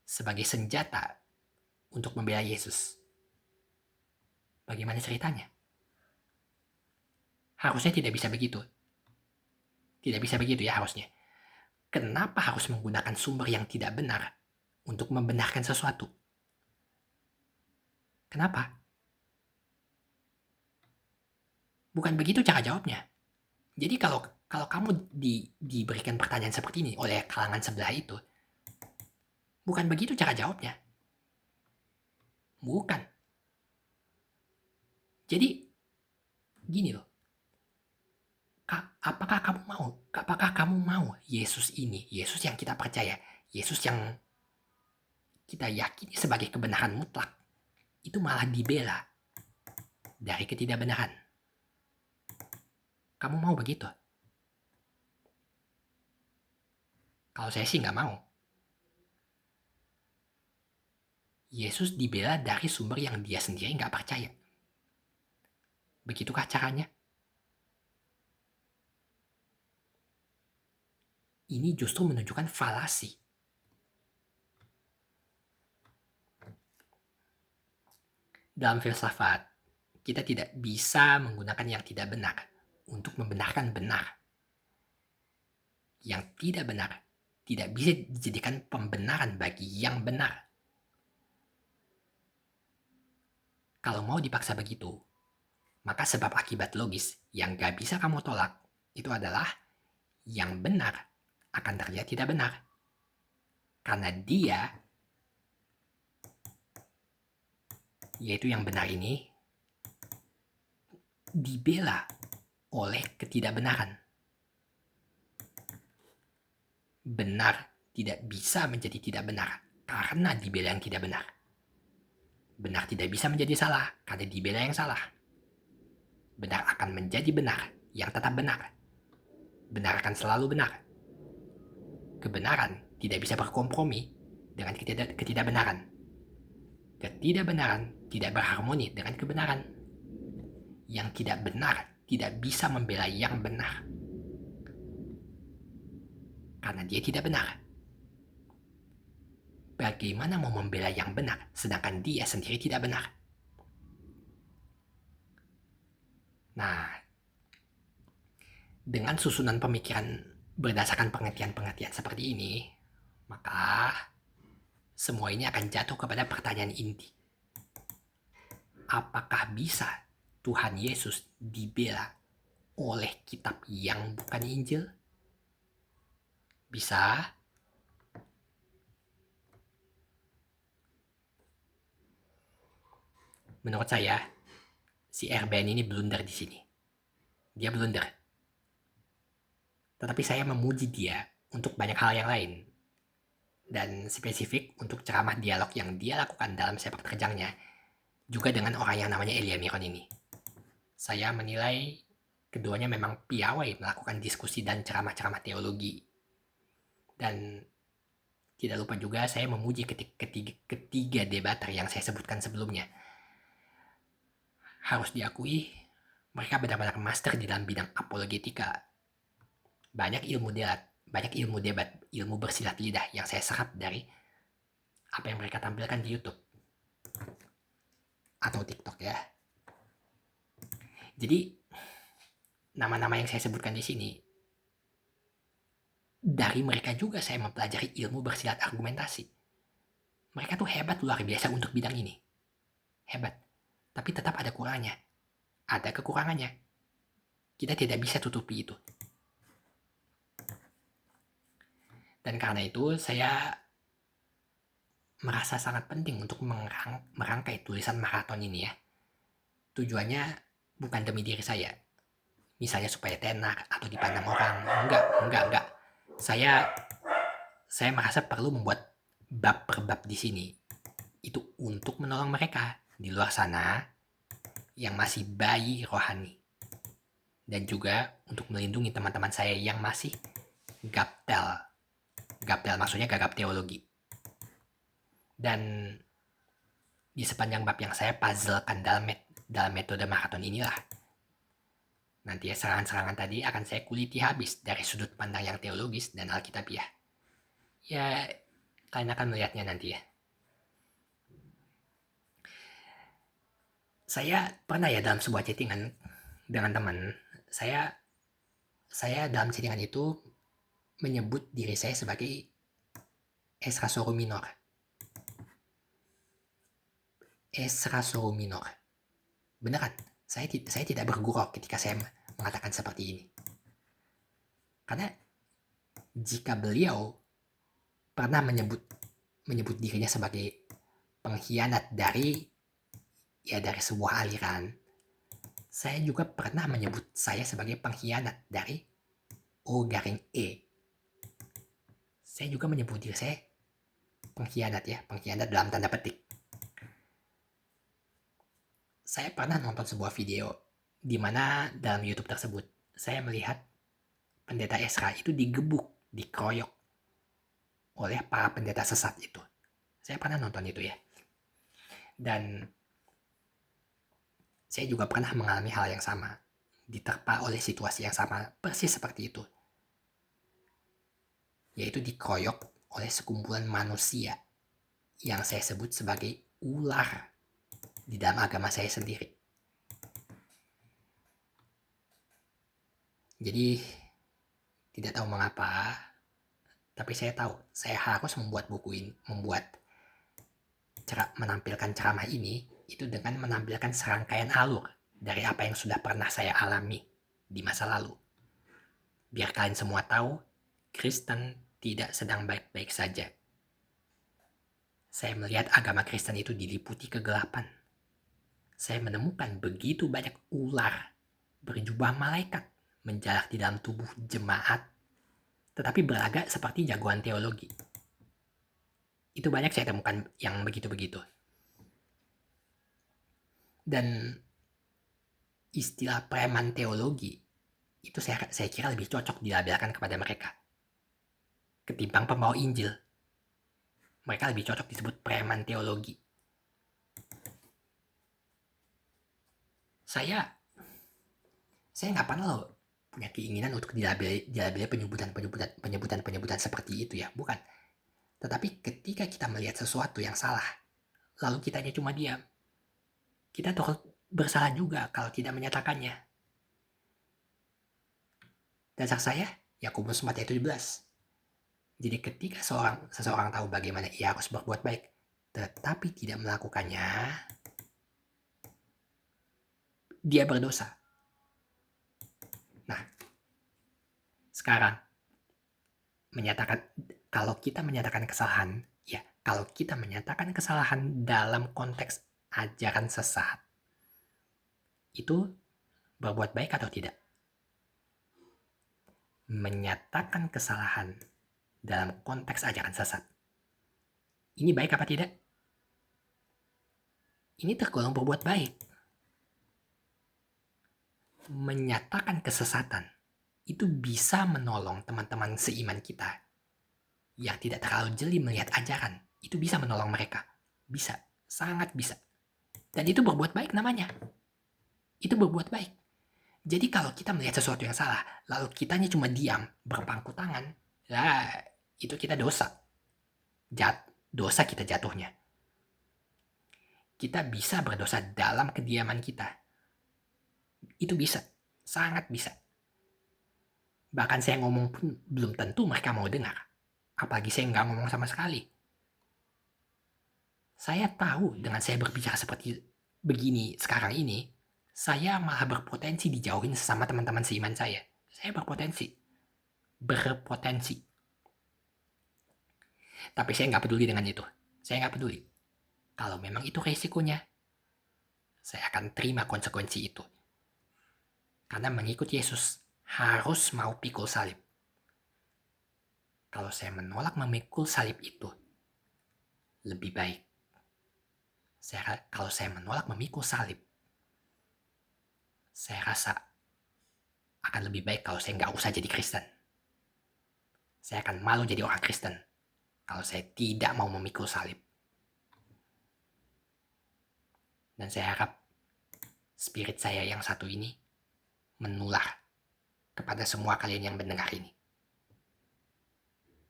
sebagai senjata untuk membela Yesus? Bagaimana ceritanya? Harusnya tidak bisa begitu. Tidak bisa begitu ya harusnya. Kenapa harus menggunakan sumber yang tidak benar untuk membenarkan sesuatu? Kenapa? Bukan begitu cara jawabnya. Jadi kalau kamu diberikan pertanyaan seperti ini oleh kalangan sebelah itu, bukan begitu cara jawabnya. Bukan. Jadi gini loh. Apakah kamu mau Yesus ini, Yesus yang kita percaya, Yesus yang kita yakini sebagai kebenaran mutlak, itu malah dibela dari ketidakbenaran? Kamu mau begitu? Kalau saya sih nggak mau. Yesus dibela dari sumber yang dia sendiri nggak percaya. Begitukah caranya? Ini justru menunjukkan falasi. Dalam filsafat, kita tidak bisa menggunakan yang tidak benar untuk membenarkan benar. Yang tidak benar tidak bisa dijadikan pembenaran bagi yang benar. Kalau mau dipaksa begitu, maka sebab akibat logis yang gak bisa kamu tolak itu adalah yang benar akan terlihat tidak benar. Karena dia, yaitu yang benar ini, dibela oleh ketidakbenaran. Benar tidak bisa menjadi tidak benar karena dibela yang tidak benar. Benar tidak bisa menjadi salah karena dibela yang salah. Benar akan menjadi benar yang tetap benar. Benar akan selalu benar. Kebenaran tidak bisa berkompromi dengan ketidakbenaran. Ketidakbenaran tidak berharmoni dengan kebenaran. Yang tidak benar tidak bisa membela yang benar. Karena dia tidak benar. Bagaimana mau membela yang benar sedangkan dia sendiri tidak benar? Nah, dengan susunan pemikiran berdasarkan pengertian-pengertian seperti ini, maka semua ini akan jatuh kepada pertanyaan inti. Apakah bisa Tuhan Yesus dibela oleh kitab yang bukan Injil? Bisa. Menurut saya, si Erben ini blunder di sini. Dia blunder. Tetapi saya memuji dia untuk banyak hal yang lain. Dan spesifik untuk ceramah dialog yang dia lakukan dalam sepak terjangnya, juga dengan orang yang namanya Elia Miron ini. Saya menilai keduanya memang piawai melakukan diskusi dan ceramah-ceramah teologi. Dan tidak lupa juga saya memuji ketiga debater yang saya sebutkan sebelumnya. Harus diakui, mereka benar-benar master di dalam bidang apologetika. Banyak ilmu debat, ilmu bersilat lidah yang saya serap dari apa yang mereka tampilkan di YouTube atau TikTok ya. Jadi nama-nama yang saya sebutkan di sini, dari mereka juga saya mempelajari ilmu bersilat argumentasi. Mereka tuh hebat luar biasa untuk bidang ini. Hebat. Tapi tetap ada kurangnya. Ada kekurangannya. Kita tidak bisa tutupi itu. Dan karena itu saya merasa sangat penting untuk merangkai tulisan maraton ini ya. Tujuannya bukan demi diri saya. Misalnya supaya tenar atau dipandang orang. Enggak. Saya merasa perlu membuat bab per bab di sini. Itu untuk menolong mereka di luar sana yang masih bayi rohani. Dan juga untuk melindungi teman-teman saya yang masih gaptel. Gaptel maksudnya gagap teologi. Dan di sepanjang bab yang saya puzzlekan dalam metode maraton inilah, nanti ya serangan-serangan tadi akan saya kuliti habis dari sudut pandang yang teologis dan alkitabiah. Ya, kalian akan melihatnya nanti ya. Saya pernah ya dalam sebuah chattingan dengan teman, saya dalam chattingan itu menyebut diri saya sebagai Esra Soru Minor. Esra Soru Minor. Beneran, saya tidak bergurau ketika saya mengatakan seperti ini. Karena jika beliau pernah menyebut dirinya sebagai pengkhianat dari sebuah aliran, saya juga pernah menyebut saya sebagai pengkhianat dari O-E. Saya juga menyebut diri saya pengkhianat dalam tanda petik. Saya pernah nonton sebuah video di mana dalam YouTube tersebut saya melihat pendeta Esra itu digebuk, dikeroyok oleh para pendeta sesat itu. Saya pernah nonton itu ya. Dan saya juga pernah mengalami hal yang sama, diterpa oleh situasi yang sama, persis seperti itu. Yaitu dikeroyok oleh sekumpulan manusia yang saya sebut sebagai ular di dalam agama saya sendiri. Jadi tidak tahu mengapa, tapi saya tahu saya harus membuat menampilkan ceramah ini itu dengan menampilkan serangkaian alur dari apa yang sudah pernah saya alami di masa lalu. Biar kalian semua tahu, Kristen tidak sedang baik-baik saja. Saya melihat agama Kristen itu diliputi kegelapan. Saya menemukan begitu banyak ular berjubah malaikat menjalar di dalam tubuh jemaat, tetapi berlagak seperti jagoan teologi. Itu banyak saya temukan yang begitu-begitu. Dan istilah preman teologi itu saya kira lebih cocok dilabelkan kepada mereka ketimbang pembawa Injil. Mereka lebih cocok disebut preman teologi. Saya nggak pernah loh punya keinginan untuk dilabeli penyebutan seperti itu ya, bukan. Tetapi ketika kita melihat sesuatu yang salah, lalu kitanya cuma diam, kita turut bersalah juga kalau tidak menyatakannya. Dasar saya, Yakobus 4 ayat 17. Jadi ketika seseorang tahu bagaimana ia harus berbuat baik, tetapi tidak melakukannya, dia berdosa. Nah, sekarang kalau kita menyatakan kesalahan dalam konteks ajaran sesat, itu berbuat baik atau tidak? Menyatakan kesalahan dalam konteks ajaran sesat, ini baik apa tidak? Ini tergolong berbuat baik. Menyatakan kesesatan itu bisa menolong teman-teman seiman kita yang tidak terlalu jeli melihat ajaran. Itu bisa menolong mereka. Bisa, sangat bisa. Dan itu berbuat baik namanya. Itu berbuat baik. Jadi kalau kita melihat sesuatu yang salah, lalu kitanya cuma diam, berpangku tangan, ya itu kita dosa. Dosa kita jatuhnya. Kita bisa berdosa dalam kediaman kita. Itu bisa, sangat bisa. Bahkan saya ngomong pun belum tentu mereka mau dengar. Apalagi saya nggak ngomong sama sekali. Saya tahu dengan saya berbicara seperti begini sekarang ini, saya malah berpotensi dijauhin sesama teman-teman seiman saya. Saya berpotensi. Tapi saya nggak peduli dengan itu. Saya nggak peduli. Kalau memang itu resikonya, saya akan terima konsekuensi itu. Karena mengikut Yesus harus mau pikul salib. Kalau saya menolak memikul salib itu, lebih baik. Kalau saya menolak memikul salib, saya rasa akan lebih baik kalau saya nggak usah jadi Kristen. Saya akan malu jadi orang Kristen kalau saya tidak mau memikul salib. Dan saya harap spirit saya yang satu ini menular kepada semua kalian yang mendengar ini.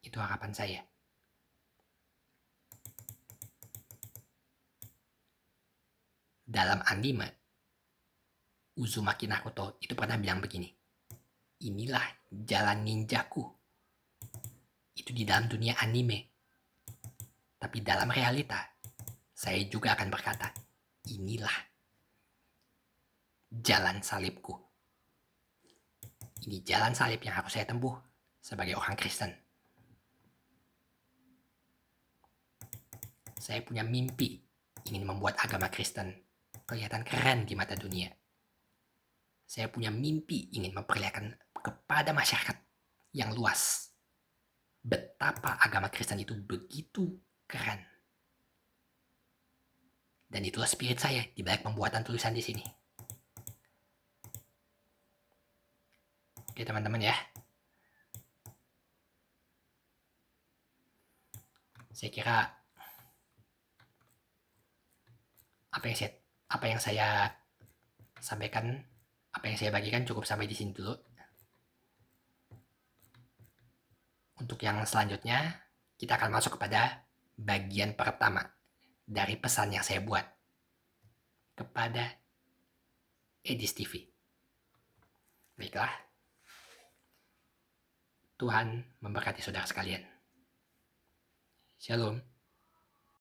Itu harapan saya. Dalam anime, Uzumaki Naruto itu pernah bilang begini, inilah jalan ninjaku. Itu di dalam dunia anime. Tapi dalam realita, saya juga akan berkata, inilah jalan salibku. Ini jalan salib yang harus saya tempuh sebagai orang Kristen. Saya punya mimpi ingin membuat agama Kristen kelihatan keren di mata dunia. Saya punya mimpi ingin memperlihatkan kepada masyarakat yang luas betapa agama Kristen itu begitu keren. Dan itulah spirit saya di balik pembuatan tulisan di sini. Oke teman-teman ya. Saya kira apa yang saya sampaikan, apa yang saya bagikan cukup sampai di sini dulu. Untuk yang selanjutnya, kita akan masuk kepada bagian pertama dari pesan yang saya buat kepada Edis TV. Baiklah, Tuhan memberkati saudara sekalian. Shalom.